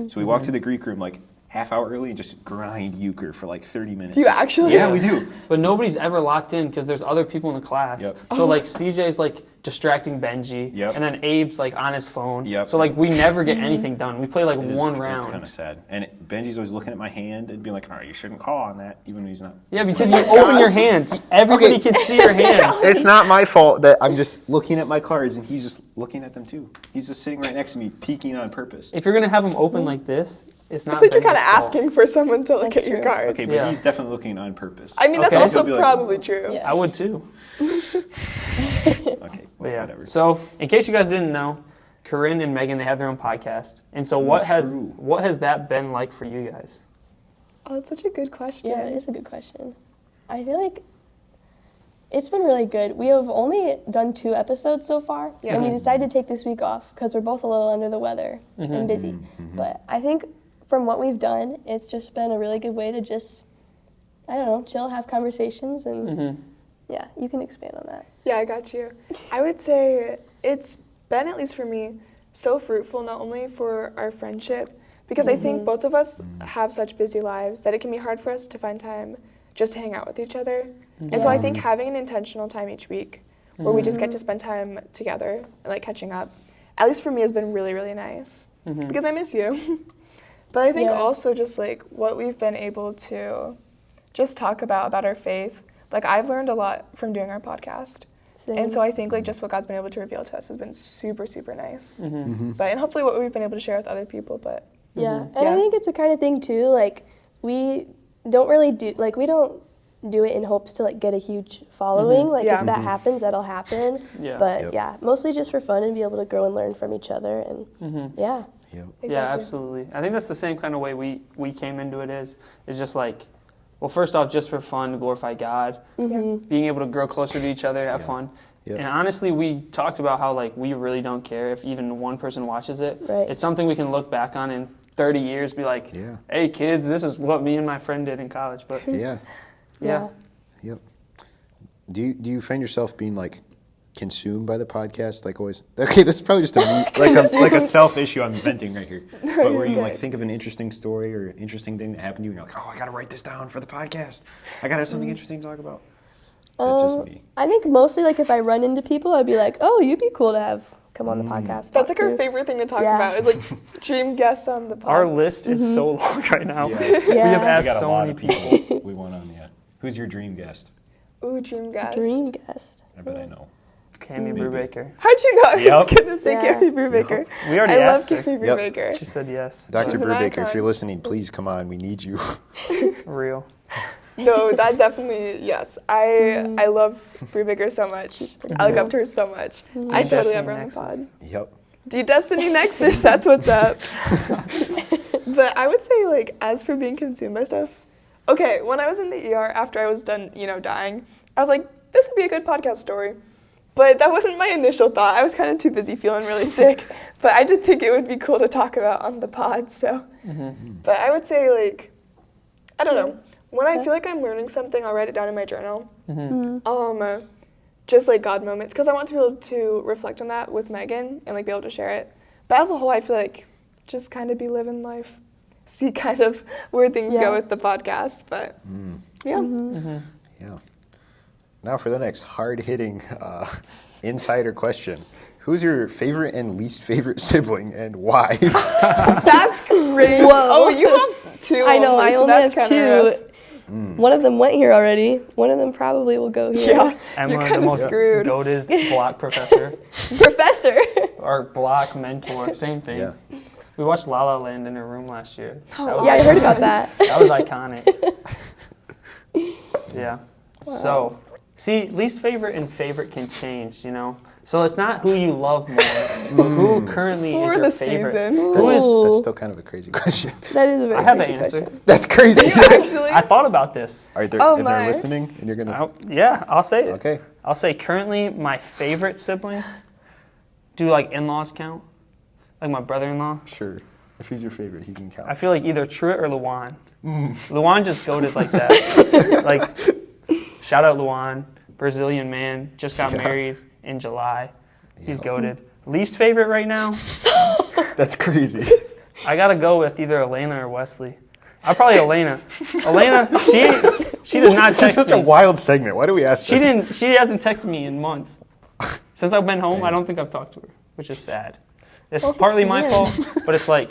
So we walk to the Greek room like half hour early and just grind euchre for like 30 minutes. Do you actually? Yeah, we do. But nobody's ever locked in because there's other people in the class. Yep. So like CJ's like distracting Benji, Yep. and then Abe's like on his phone. Yep. So like we never get anything done. We play like It is- one It's round. kind of sad. And Benji's always looking at my hand and being like, all right, you shouldn't call on that, even when he's not. Yeah, because you open your hand. Everybody Okay. can see your hand. It's not my fault that I'm just looking at my cards and he's just looking at them too. He's just sitting right next to me, peeking on purpose. If you're gonna have them open like this, it's not. I think you're kind of Benji's fault. asking for someone to look That's at your true. cards. Okay, but Yeah. he's definitely looking on purpose. I mean, that's Okay. also He'll be like- probably true. Yeah. I would too. Okay, But well, yeah. whatever. So in case you guys didn't know, Corinne and Megan, they have their own podcast. And so what has that been like for you guys? Oh, that's such a good question. Yeah, it is a good question. I feel like it's been really good. We have only done 2 episodes so far, Yeah. and we decided to take this week off because we're both a little under the weather and busy. But I think from what we've done, it's just been a really good way to just, I don't know, chill, have conversations, and yeah, you can expand on that. Yeah, I got you. I would say it's been, at least for me, so fruitful, not only for our friendship, because I think both of us have such busy lives that it can be hard for us to find time just to hang out with each other. And so I think having an intentional time each week where we just get to spend time together and like catching up, at least for me, has been really, really nice because I miss you. But I think Yeah. also just like what we've been able to just talk about our faith. Like I've learned a lot from doing our podcast. And so I think like just what God's been able to reveal to us has been super, super nice. But and hopefully what we've been able to share with other people. But Yeah, and Yeah. I think it's the kind of thing too, like, we don't really we don't do it in hopes to, like, get a huge following. Like, Yeah. if that happens, that'll happen. Yeah. But, Yep. yeah, mostly just for fun and be able to grow and learn from each other, and, yeah. Yep. Yeah, exactly. absolutely. I think that's the same kind of way we came into it is just like, well, first off, just for fun, to glorify God, being able to grow closer to each other, have fun. Yep. And honestly, we talked about how like we really don't care if even one person watches it. Right. It's something we can look back on in 30 years, be like, Yeah. hey kids, this is what me and my friend did in college. But Yeah. yeah. Yep. Do you find yourself being like consumed by the podcast, like always? Okay, this is probably just like a self issue I'm venting right here. But where you like think of an interesting story or an interesting thing that happened to you, and you're like, oh, I got to write this down for the podcast. I got to have something interesting to talk about. That's just me. I think mostly, like, if I run into people, I'd be like, oh, you'd be cool to have come on the podcast. that's talk like our to. favorite thing to talk Yeah. about is like dream guests on the pod. Our list is so long right now. Yeah. We have Yeah. We asked got a so lot many of people. people we want on yet. Who's your dream guest? Ooh, dream guest. Dream guest. I bet I know. Cami Brubaker. How'd you know I was Yep. going to say Yeah. Kimmy Brubaker? We already I love asked her. Kimmy Yep. Brubaker. She said yes. Dr. She's an Brubaker, if icon. you're listening, please come on. We need you. But real. No, that definitely, yes. I love Brubaker so much. I look up to her so much. I totally Destiny have her on the Nexus. pod. Yep. The Destiny Nexus, that's what's up. But I would say, like, as for being consumed by stuff, okay, when I was in the ER after I was done, dying, I was like, this would be a good podcast story. But that wasn't my initial thought. I was kind of too busy feeling really sick. But I did think it would be cool to talk about on the pod, so. But I would say, like, I don't know. When I feel like I'm learning something, I'll write it down in my journal. Just like God moments, because I want to be able to reflect on that with Megan and like be able to share it. But as a whole, I feel like just kind of be living life, see kind of where things Yeah. go with the podcast. But yeah, Yeah. Now for the next hard-hitting insider question. Who's your favorite and least favorite sibling and why? that's great. Whoa. Oh, you have two. I know, I so only that's have kinda rough. 2. One of them went here already. One of them probably will go here. Yeah, Emma, you're the kind of most screwed. goated block professor Professor. or block mentor, same thing. Yeah. We watched La La Land in her room last year. That was Yeah, I heard about that. That was iconic. Yeah. So, see, least favorite and favorite can change, you know? So it's not who you love more, but who currently For is your the favorite. season. Who is, That's still kind of a crazy question. That is a very I have an crazy answer. question. That's crazy. Actually, I thought about this. Are they, Oh, if my. they're listening and you're gonna? Yeah, I'll say it. Okay. I'll say currently my favorite sibling. Do like in-laws count? Like my brother-in-law? Sure. If he's your favorite, he can count. I feel like either Truett or Luan. Luan just goated like that. Like, shout out Luan, Brazilian man, just got married in July. He's goated. Least favorite right now? That's crazy. I gotta go with either Elena or Wesley. I'll probably Elena. Elena, she does not This is text such a me. wild segment. Why do we ask this? She hasn't texted me in months. Since I've been home, I don't think I've talked to her, which is sad. It's partly my fault, but it's like,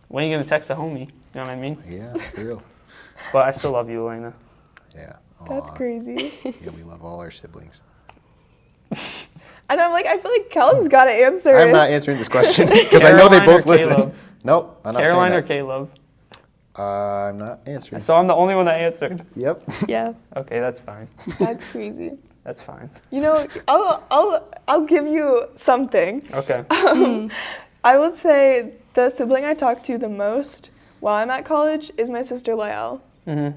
when are you gonna text a homie? You know what I mean? Yeah, for real. But I still love you, Elena. Yeah. that's Aw. crazy. Yeah, we love all our siblings. And I'm like, I feel like Kellen's got to answer I'm it. not answering this question because I know they Caroline or both listen. Caleb? Nope, I'm not Caroline or saying Caleb? that. I'm not answering. So I'm the only one that answered. Yep. Yeah. Okay, that's fine. That's crazy. That's fine. You know, I'll give you something. Okay. I would say the sibling I talk to the most while I'm at college is my sister Lael.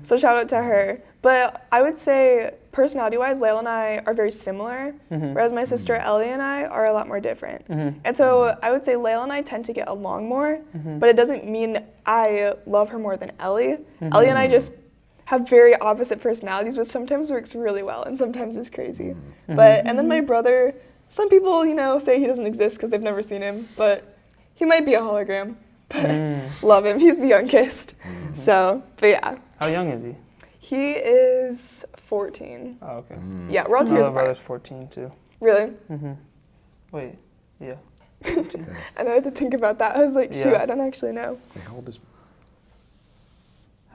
So shout out to her. But I would say personality-wise, Lael and I are very similar, whereas my sister Ellie and I are a lot more different. And so I would say Lael and I tend to get along more, but it doesn't mean I love her more than Ellie. Ellie and I just have very opposite personalities, which sometimes works really well and sometimes is crazy. But and then my brother, some people, you know, say he doesn't exist because they've never seen him, but he might be a hologram. But love him. He's the youngest. So, but yeah. How young is he? He is 14. Oh, okay. Yeah, we're all 2 My years little brother's apart. 14 too. Really? Wait, yeah. And I had to think about that. I was like, shoot, Yeah. I don't actually know. Wait, how old is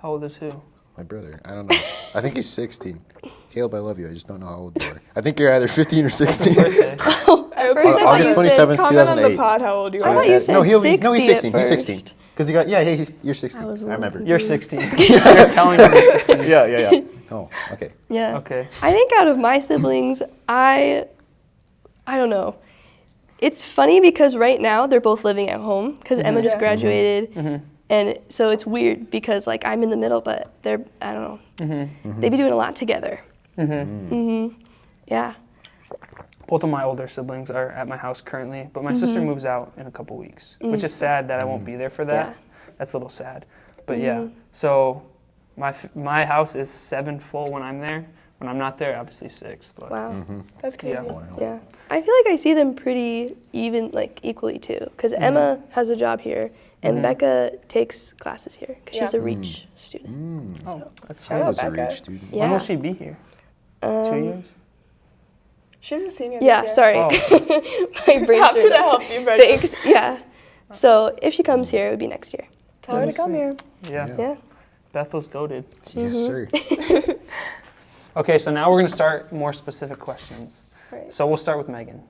How old is who? my brother? I don't know. I think he's 16. Caleb, I love you. I just don't know how old you are. I think you're either 15 or 16. Birthday. At first I thought August you said 27th, comment on the 2008. pod how old you I are. thought you said no, he's 60 16. at He's 16. first. Because he got, you're 16. I was a I remember. You're 16. You're telling me you're 16. Yeah. Oh, okay. Yeah. Okay. I think out of my siblings, I don't know. It's funny because right now they're both living at home because Emma just Yeah. graduated. And so it's weird because like I'm in the middle, but they're, I don't know. They be doing a lot together. Yeah. Both of my older siblings are at my house currently, but my sister moves out in a couple weeks, which is sad that I won't be there for that. Yeah. That's a little sad. But yeah, so my house is 7 full when I'm there. When I'm not there, obviously 6. But Wow. That's crazy. Yeah. Yeah. I feel like I see them pretty even, like equally too. Because Emma has a job here and Becca takes classes here because she's Yeah. a REACH student. Oh, that's Shout I out was a Becca. reach student. When Yeah. will she be here? 2 years? She's a senior Yeah, this year. sorry. Oh, My brain Happy turned to off. help you, but Thanks. Yeah. So if she comes here, it would be next year. tell her to come here. yeah. Yeah. Bethel's goated. Yes, sir. Okay, so now we're going to start more specific questions. Right. So we'll start with Megan.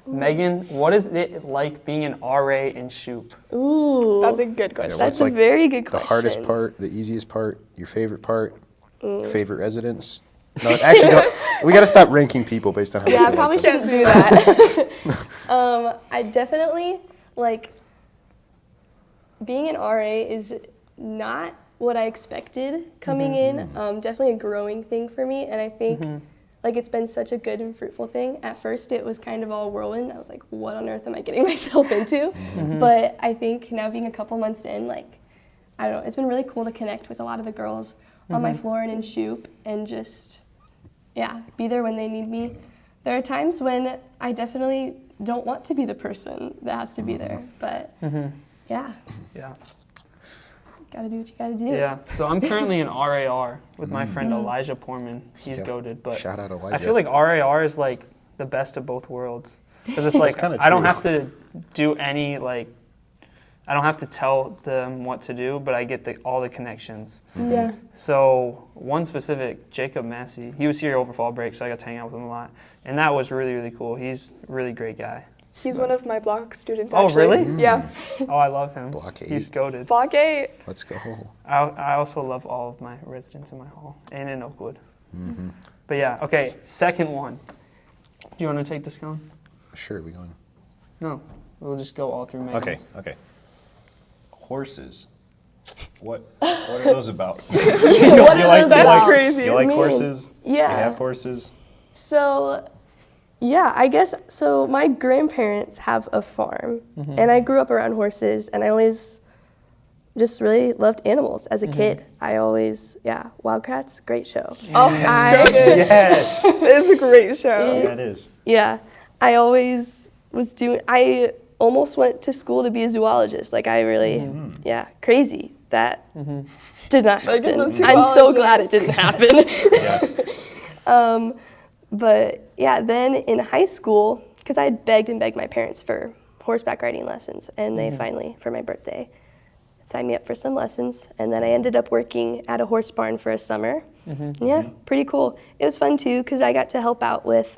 Megan, what is it like being an RA in Shoop? Ooh. That's a good question. Yeah, That's what's a like very good The question. hardest part, the easiest part, your favorite part, your favorite residence. No, actually, don't. We got to stop ranking people based on how Yeah, I much probably they like them. shouldn't do that. I definitely like being an RA is not what I expected coming in. Definitely a growing thing for me, and I think like it's been such a good and fruitful thing. At first, it was kind of all whirlwind. I was like, "What on earth am I getting myself into?" But I think now being a couple months in, like I don't know, it's been really cool to connect with a lot of the girls on my floor and in Shoop, and just be there when they need me. There are times when I definitely don't want to be the person that has to be there, but yeah, Yeah. gotta do what you gotta do. Yeah. So I'm currently in RAR with my friend Elijah Portman. He's Yeah. goated, but Shout out Elijah. I feel like RAR is like the best of both worlds because it's like kinda I don't true. have to do any like I don't have to tell them what to do, but I get all the connections. Yeah. So one specific, Jacob Massey, he was here over fall break, so I got to hang out with him a lot. And that was really, really cool. He's a really great guy. He's one of my block students, Oh, actually. really? Yeah. Oh, I love him. Block 8. He's goated. Block 8. Let's go. I also love all of my residents in my hall and in Oakwood. But yeah, okay, second one. Do you want to take this, Colin? Sure, we going. No, we'll just go all through Megan's. Okay. Horses. What are those about? What are those That's about? crazy. You like Me. horses? Yeah. You have horses? So, yeah, I guess, so my grandparents have a farm, and I grew up around horses, and I always just really loved animals as a kid. I always, Wildcats, great show. Oh, I- so good. Yes. It is a great show. That is. Yeah, I always I almost went to school to be a zoologist. Like, I really, crazy. That did not Like, happen. the I'm so zoologist. glad it didn't happen. Yeah. But yeah, then in high school, because I had begged my parents for horseback riding lessons, and they finally, for my birthday, signed me up for some lessons. And then I ended up working at a horse barn for a summer. Yeah, pretty cool. It was fun too, because I got to help out with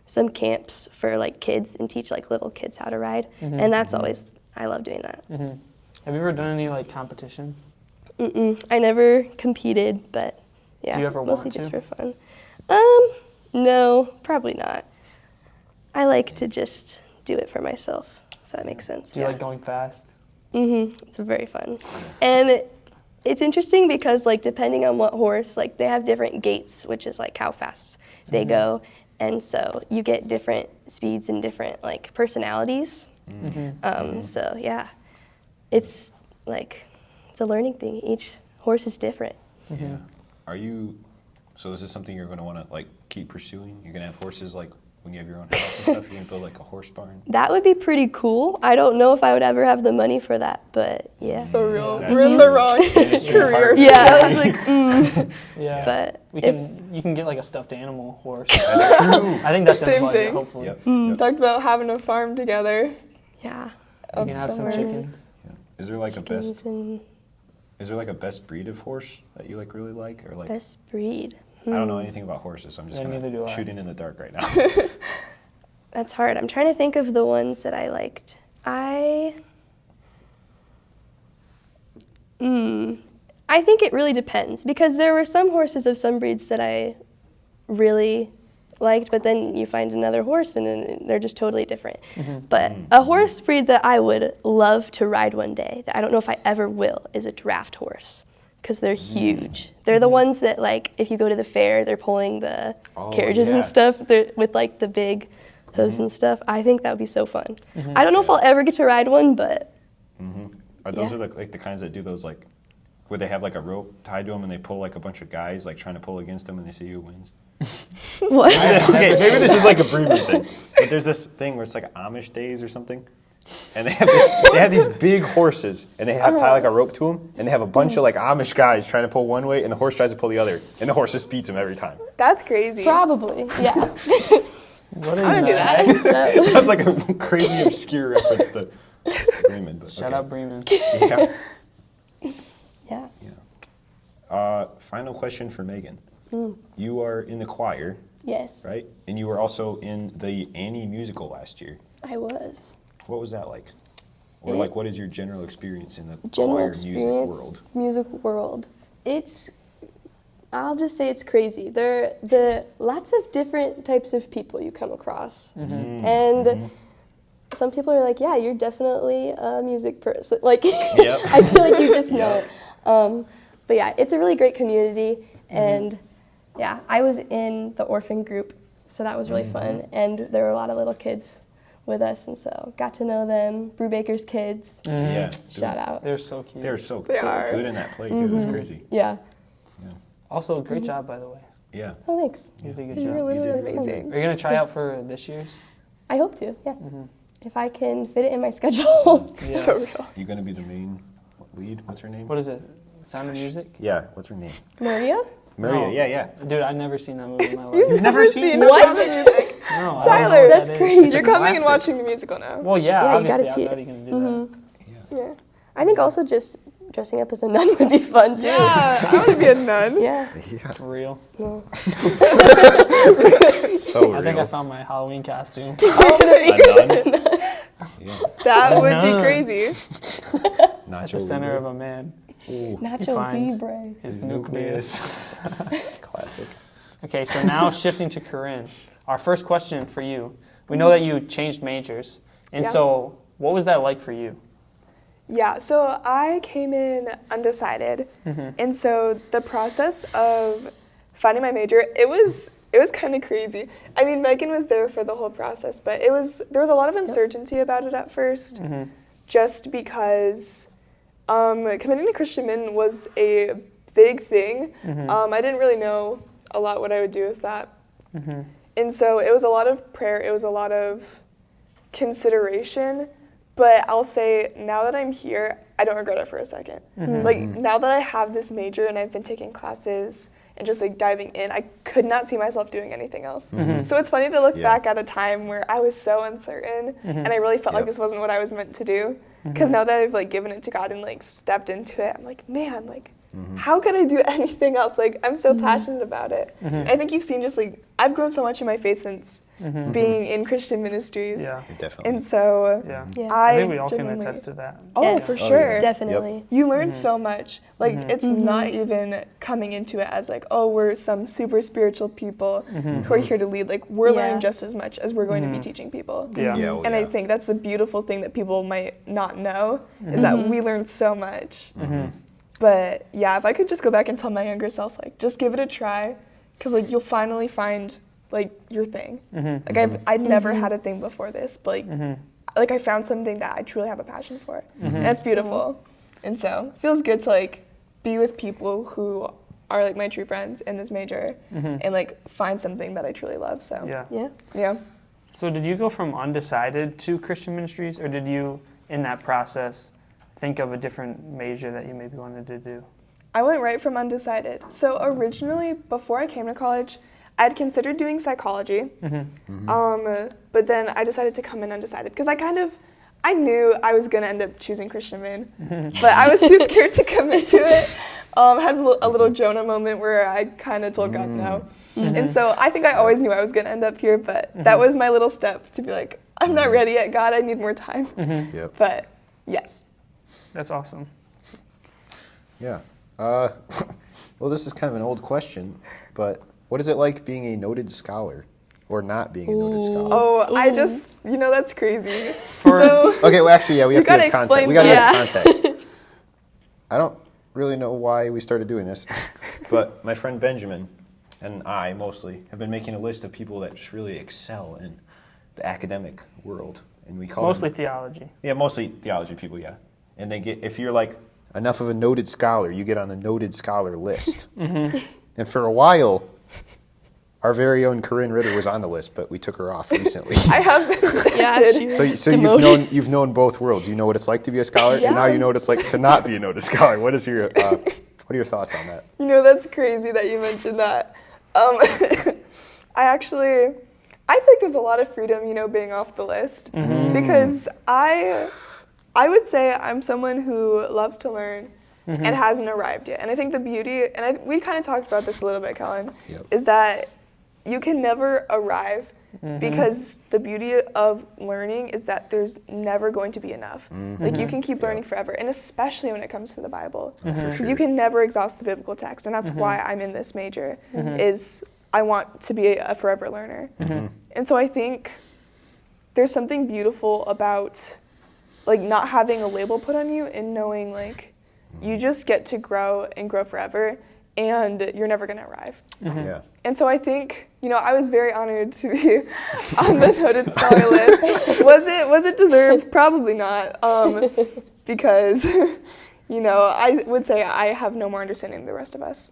some camps for like kids and teach like little kids how to ride. And that's always, I love doing that. Have you ever done any like competitions? I never competed, but yeah, Do you ever mostly want just to? for fun. No, probably not. I like to just do it for myself, if that makes sense. Do you like going fast? It's very fun. And it's interesting because like depending on what horse, like they have different gaits, which is like how fast they go. And so you get different speeds and different like personalities. So yeah, it's like, it's a learning thing. Each horse is different. So this is something you're going to want to like keep pursuing? You're going to have horses like when you have your own house and stuff? You're going to build like a horse barn? That would be pretty cool. I don't know if I would ever have the money for that, but yeah. So real. That's We're in the wrong career. Yeah, I was like, Yeah. but You can get like a stuffed animal horse. I think that's in the Same budget, thing. hopefully. Yep. Talked about having a farm together. yeah. You can have some chickens. Is there like a best? And Is there like a best breed of horse that you like really like, or like? best breed. I don't know anything about horses, so I'm just Yeah, kind neither do of I. shooting in the dark right now. That's hard. I'm trying to think of the ones that I liked. I think it really depends because there were some horses of some breeds that I really liked, but then you find another horse and then they're just totally different. But a horse breed that I would love to ride one day, that I don't know if I ever will, is a draft horse. Because they're huge. They're the ones that, like, if you go to the fair, they're pulling the carriages and stuff with, like, the big hose and stuff. I think that would be so fun. I don't know if I'll ever get to ride one, but Are those Yeah. are like the kinds that do those like, where they have like a rope tied to them and they pull like a bunch of guys like trying to pull against them and they see who wins? what? Okay, maybe this is like a breeder thing, but there's this thing where it's like Amish days or something, and they have these big horses, and they have tie like a rope to them, and they have a bunch of like Amish guys trying to pull one way, and the horse tries to pull the other, and the horse just beats them every time. That's crazy. Probably, yeah. What is I want to do that. That's like a crazy obscure reference to Bremen. But Shout out Bremen. Yeah. Yeah. Final question for Megan. You are in the choir, Yes, right? And you were also in the Annie musical last year. I was. What was that like? Or like, what is your general experience in the General choir experience, music world? I'll just say it's crazy. There are lots of different types of people you come across. And some people are like, yeah, you're definitely a music person. Like, Yep. I feel like you just know it. But yeah, it's a really great community. And yeah, I was in the orphan group, so that was really fun. And there were a lot of little kids with us, and so got to know them. Brubaker's kids, Yeah. shout out. They're so cute. They're so They are. good in that play, too. It was crazy. Yeah. Also, great job, by the way. Yeah. Oh, thanks. You did a good You're job. literally did amazing. Are you going to try out for this year's? I hope to, yeah. If I can fit it in my schedule. Yeah. So real. You gonna be the main lead? What's her name? What is it? Sound of Music? Yeah, what's her name? Maria? Maria, No. yeah. Dude, I've never seen that movie in my life. You've never seen the What? Sound of Music? No, I don't know Tyler, what that's that is. crazy. You're coming and classic. watching the musical now. Well, yeah, Yeah, you gotta obviously. see I'm it. not going to do that. Yeah. Yeah. I think also just dressing up as a nun would be fun too. Yeah, I want to be a nun. Yeah. Yeah, For real. No. so I think I real. found my Halloween costume. A nun? Yeah, That would be nun. crazy. At the center of a man. Nacho finds- Libre. His nucleus. Classic. Okay, so now shifting to Corinne. Our first question for you. We know that you changed majors. And Yeah. so what was that like for you? Yeah, so I came in undecided, and so the process of finding my major, it was kind of crazy. I mean, Megan was there for the whole process, but there was a lot of uncertainty about it at first, just because committing to Christian Min was a big thing. I didn't really know a lot what I would do with that, and so it was a lot of prayer. It was a lot of consideration. But I'll say, now that I'm here, I don't regret it for a second. Like, now that I have this major and I've been taking classes and just, like, diving in, I could not see myself doing anything else. So it's funny to look back at a time where I was so uncertain and I really felt like this wasn't what I was meant to do. Because now that I've, like, given it to God and, like, stepped into it, I'm like, man, like, how could I do anything else? Like, I'm so passionate about it. I think you've seen just, like, I've grown so much in my faith since being in Christian ministries. Yeah. Definitely. And so Yeah. Yeah. I think we all genuinely- can attest to that. Oh, Yes. for Oh, sure. yeah. Definitely. You learn so much. Like, it's not even coming into it as like, oh, we're some super spiritual people who are here to lead. Like, we're Yeah. learning just as much as we're going to be teaching people. Yeah. Yeah, well, And I yeah. think that's the beautiful thing that people might not know is that we learn so much. But yeah, if I could just go back and tell my younger self, like, just give it a try, because like you'll finally find like your thing. Like I'd never had a thing before this, but like I found something that I truly have a passion for, and that's beautiful. And so it feels good to like be with people who are like my true friends in this major, and like find something that I truly love. So Yeah. Yeah. yeah. So did you go from undecided to Christian ministries, or did you, in that process, think of a different major that you maybe wanted to do? I went right from undecided. So originally, before I came to college, I'd considered doing psychology, but then I decided to come in undecided because I knew I was gonna end up choosing Christian Min, but I was too scared to commit to it. Had a little Jonah moment where I kind of told God no, and so I think I always knew I was gonna end up here, but that was my little step to be like, I'm not ready yet, God, I need more time. Yep. But yes. That's awesome. Yeah. Well, this is kind of an old question, but what is it like being a noted scholar or not being a noted scholar? Oh, I just, that's crazy. So Okay, well, actually, yeah, we have to gotta have context. explain We gotta that. have context. I don't really know why we started doing this, but my friend Benjamin and I mostly have been making a list of people that just really excel in the academic world, and we call Mostly them, theology. yeah, mostly theology people, yeah. And they get, if you're like enough of a noted scholar, you get on the noted scholar list. And for a while, our very own Corinne Ritter was on the list, but we took her off recently. I have been Yeah. rejected. So Demoted. you've known both worlds. You know what it's like to be a scholar, and now Yeah. you know what it's like to not be a noted scholar. What is your what are your thoughts on that? That's crazy that you mentioned that. I feel like there's a lot of freedom, being off the list, because I would say I'm someone who loves to learn and hasn't arrived yet. And I think the beauty, and we kind of talked about this a little bit, Kellen, Yep. is that you can never arrive because the beauty of learning is that there's never going to be enough. Like you can keep learning forever, and especially when it comes to the Bible, because you can never exhaust the biblical text, and that's why I'm in this major. Is I want to be a forever learner, and so I think there's something beautiful about like not having a label put on you and knowing like you just get to grow and grow forever, and you're never gonna arrive. Yeah. And so I think, I was very honored to be on the noted scholar list. Was it deserved? Probably not, because, I would say I have no more understanding than the rest of us.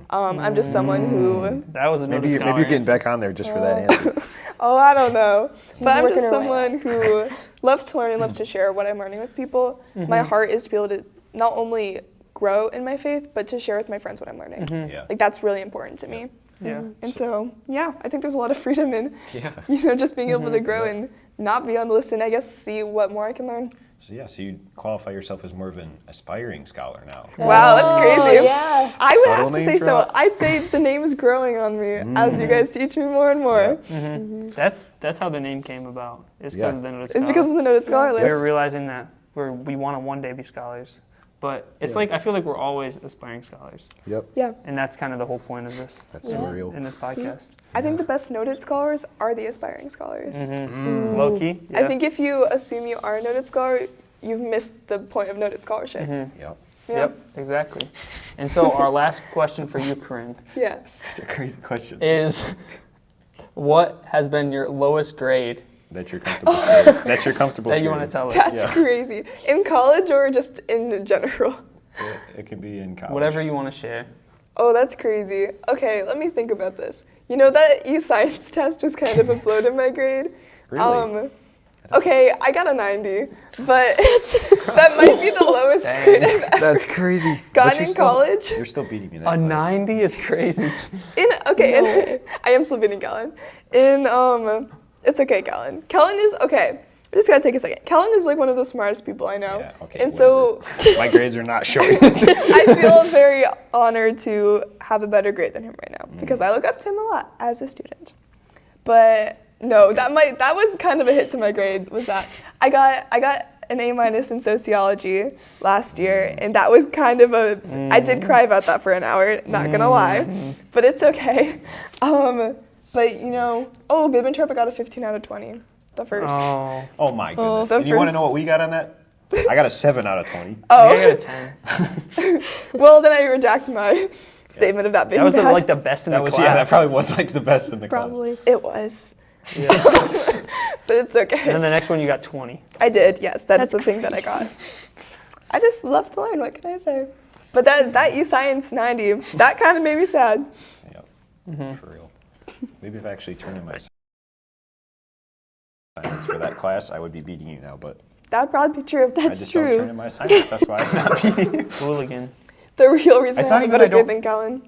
I'm just someone who, That was a Maybe noted you're getting scholar back on there just for that answer. I don't know. But I'm working just her way someone who loves to learn and loves to share what I'm learning with people. My heart is to be able to not only grow in my faith, but to share with my friends what I'm learning. Yeah. Like that's really important to me. Yeah. And so, yeah, I think there's a lot of freedom in, Yeah. just being able to grow and not be on the list and I guess see what more I can learn. So yeah, so you qualify yourself as more of an aspiring scholar now. Wow, that's crazy. Yeah. I would Subtle have to name say so. drop. I'd say the name is growing on me as you guys teach me more and more. That's how the name came about. It's Yeah. because of the noted It's scholar. because of the noted scholar we were list. realizing that we want to one day be scholars, but it's like I feel like we're always aspiring scholars, Yep. Yeah. and that's kind of the whole point of this That's so real. in this podcast. I think the best noted scholars are the aspiring scholars. Low key. I think if you assume you are a noted scholar, you've missed the point of noted scholarship. Yep. Yeah. Yep, exactly. And so our last question for you, Corinne, Yeah. Such a crazy question. is what has been your lowest grade That you're comfortable sharing. That you're comfortable that you sharing. want to tell us? That's Yeah. crazy. In college or just in general? It can be in college. Whatever you want to share. Oh, that's crazy. Okay, let me think about this. You know that e-science test was kind of a blow to my grade? Really? Okay, I got a 90, but that might be the lowest Dang. grade I've ever That's crazy. But gotten you're in still- college. You're still beating me in that A class. 90 is crazy. I am still beating Kellen. It's okay, Kellen. Kellen is, okay, I just gotta take a second. Kellen is like one of the smartest people I know. Yeah, okay, And so My grades are not showing. I feel very honored to have a better grade than him right now because I look up to him a lot as a student. But no, that was kind of a hit to my grade. Was that I got an A- in sociology last year, and that was kind of I did cry about that for an hour. Not gonna lie, but it's okay. But Bib and Turp, I got a 15 out of 20. The first. Oh, Oh my goodness. the And you want to know first- what we got on that? I got a 7 out of 20. I got a 10. Well, then I redact my statement of that being That was bad. the best in That the was class. that probably was like the best in the Probably. It was, Yeah. but it's okay. And then the next one you got 20. I did, yes. That is That's the thing that I got. I just love to learn, what can I say? But that e-science 90, that kind of made me sad. class. Yep. For real. Maybe if I actually turned in my assignments for that class, I would be beating you now. But That would probably be true. I just don't turn in my assignments. That's why I'm not beating you. Hooligan. The real reason It's I not have a even better I don't- grade than Kellen.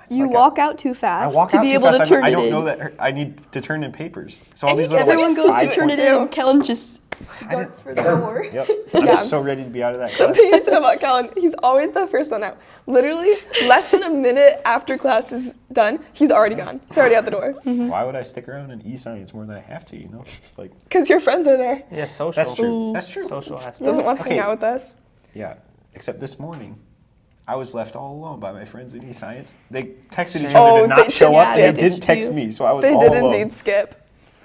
It's You like walk out too I fast walk to out be too able fast. to turn I it don't in. know that I need to turn in papers. So all And these you- little Everyone like, goes to 5 turn it points. in. Kellen just I didn't- darts for the door. Yep. I'm Yeah. just so ready to be out of that class. Something you need to know about Kellen, he's always the first one out. Literally, less than a minute after class is done, he's already gone. He's already out the door. Why would I stick around in e-science more than I have to, you know? It's like, Because your friends are there. Yeah, social. that's true. That's true. Social aspect. Doesn't want to hang Okay. out with us. Yeah, except this morning, I was left all alone by my friends in e-science. They texted each Shame. other Oh, to not they show did up, and skip. they didn't text me, so I was They all did alone. indeed skip.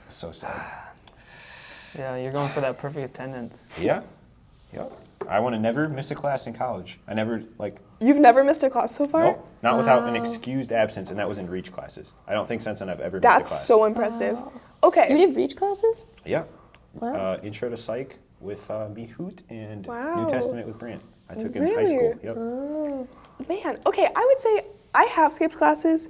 So sad. Yeah, you're going for that perfect attendance. Yeah, yeah. I want to never miss a class in college. I never, like, You've never missed a class so far? nope, not without an excused absence, and that was in reach classes. I don't think since then I've ever missed a That's class. so impressive. Okay. You did reach classes? Yeah. Wow. Intro to Psych with Hoot and Wow. New Testament with Brant. I took in high school. Yep. Man, okay, I would say I have skipped classes,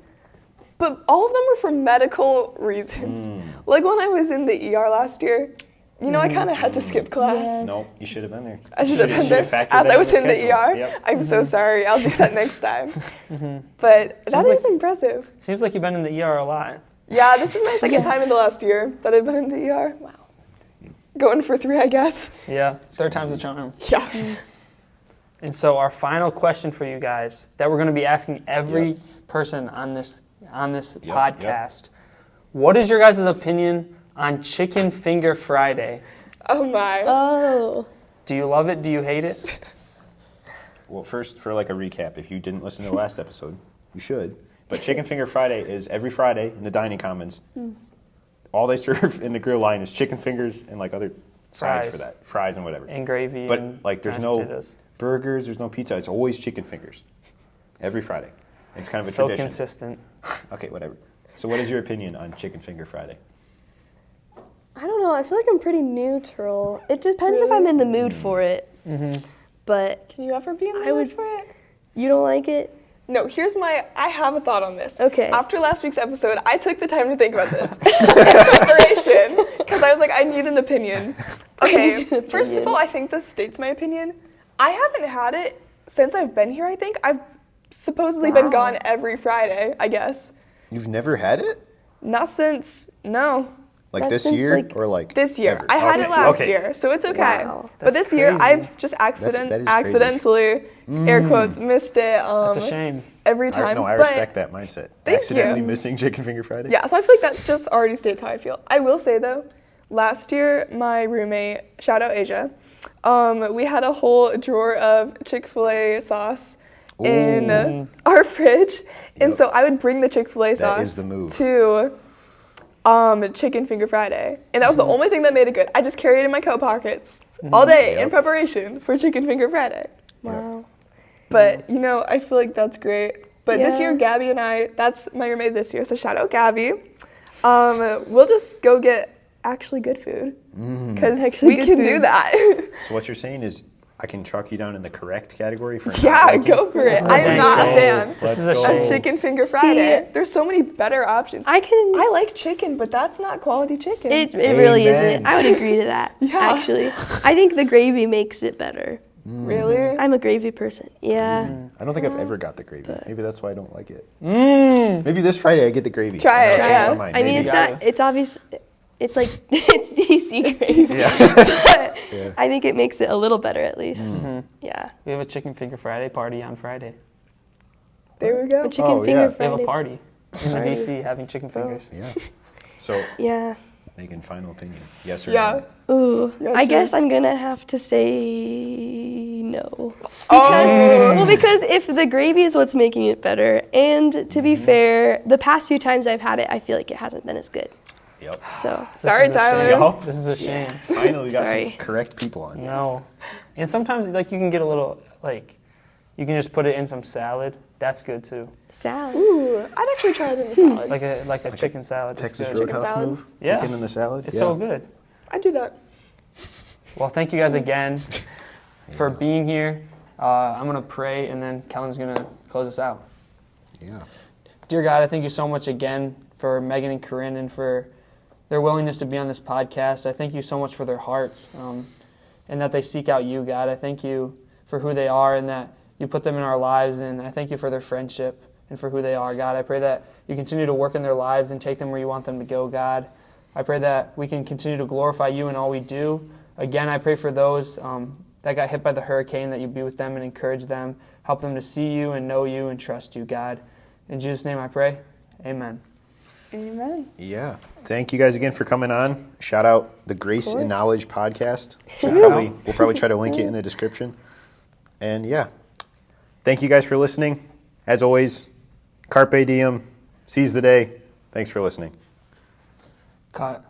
but all of them were for medical reasons. Like when I was in the ER last year, I kind of had to skip class. Yeah. Nope, you should have been there. I should have been there factored as that I was in the schedule. ER. Yep. I'm so sorry. I'll do that next time. But that is like- impressive. Seems like you've been in the ER a lot. Yeah, this is my second time in the last year that I've been in the ER. Wow. Going for 3, I guess. Yeah, third time's a charm. Yeah. And so our final question for you guys that we're going to be asking every person on this podcast. What is your guys' opinion on Chicken Finger Friday? Oh my. Oh. Do you love it? Do you hate it? Well, first, for like a recap, if you didn't listen to the last episode, you should. But Chicken Finger Friday is every Friday in the dining commons. All they serve in the grill line is chicken fingers and like other sides for Fries. that, fries and whatever. And gravy But and like, there's mashed no potatoes. burgers, there's no pizza. It's always chicken fingers every Friday. It's kind of a So tradition. consistent. Okay, whatever. So, what is your opinion on Chicken Finger Friday? I don't know. I feel like I'm pretty neutral. It depends if I'm in the mood for it. But Can you ever be in the I mood would- for it? you don't like it? No, I have a thought on this. Okay. After last week's episode, I took the time to think about this in preparation because I was like, I need an opinion. Okay, first of all, I think this states my opinion. I haven't had it since I've been here, I think. I've supposedly been Wow. gone every Friday, I guess. You've never had it? Not since, no. Like That's this since, year like, or like This year. ever? I had Okay. it last Okay. year, so it's okay. Wow. But That's this year, crazy. I've just that is crazy. accidentally, air quotes, missed it That's a shame. every time. I but respect that mindset. Thank Accidentally you. missing Chicken Finger Friday? Yeah, so I feel like that's just already states how I feel. I will say though, last year my roommate, shout out Asia, we had a whole drawer of Chick-fil-A sauce in our fridge, and Yep. so I would bring the Chick-fil-A sauce is the move. to Chicken Finger Friday, and that was the only thing that made it good. I just carried it in my coat pockets all day in Yep. preparation for Chicken Finger Friday. Wow. But you know, I feel like that's great. But this Yeah. year, Gabby and I, that's my roommate this year, so shout out Gabby. We'll just go get actually good food because Actually we good can do food. that. So what you're saying is I can chalk you down in the correct category for not Yeah, liking? go for it. is a I'm dang not a shame. fan This is a Let's shame. go. of Chicken Finger See- Friday. There's so many better options. I like chicken, but that's not quality chicken. It really Amen. isn't. I would agree to that. Yeah. Actually, I think the gravy makes it better. Really? I'm a gravy person. Yeah. I don't think I've ever got the gravy. Maybe that's why I don't like it. Mm. Maybe this Friday I get the gravy. Try and it, I'll yeah. change my mind. I mean, Maybe. it's Got not. It's obvious. It's like it's DC gravy. Yeah. Yeah. I think it makes it a little better at least. Yeah. We have a Chicken Finger Friday party on Friday. There we go. A chicken Oh, finger yeah. We have a Friday. party in the DC having chicken fingers. Yeah. So, Yeah. Megan, final opinion. Yes or Yeah. no? Ooh. Yeah, I guess cheers. I'm gonna have to say no. Oh. Because if the gravy is what's making it better, and to be fair, the past few times I've had it, I feel like it hasn't been as good. Yep. So Sorry, This is a Tyler. shame. Yup. This is a shame. Finally, we got Sorry. some correct people on. No. And sometimes like you can get a little like you can just put it in some salad. That's good too. salad. Ooh, I'd actually try it in the salad. Like a chicken salad. It's Texas good. Chicken Roadhouse salad? move. Yeah. Chicken in the salad. It's yeah. so good. I'd do that. Well, thank you guys again for being here. I'm gonna pray and then Kellen's gonna close us out. Yeah. Dear God, I thank you so much again for Megan and Corinne and for their willingness to be on this podcast. I thank you so much for their hearts and that they seek out you, God. I thank you for who they are and that you put them in our lives, and I thank you for their friendship and for who they are, God. I pray that you continue to work in their lives and take them where you want them to go, God. I pray that we can continue to glorify you in all we do. Again, I pray for those that got hit by the hurricane, that you be with them and encourage them, help them to see you and know you and trust you, God. In Jesus' name I pray, amen. Amen. Yeah. Thank you guys again for coming on. Shout out the Grace and Knowledge podcast. We'll probably try to link it in the description. And yeah, thank you guys for listening. As always, Carpe Diem. Seize the day. Thanks for listening. Cut.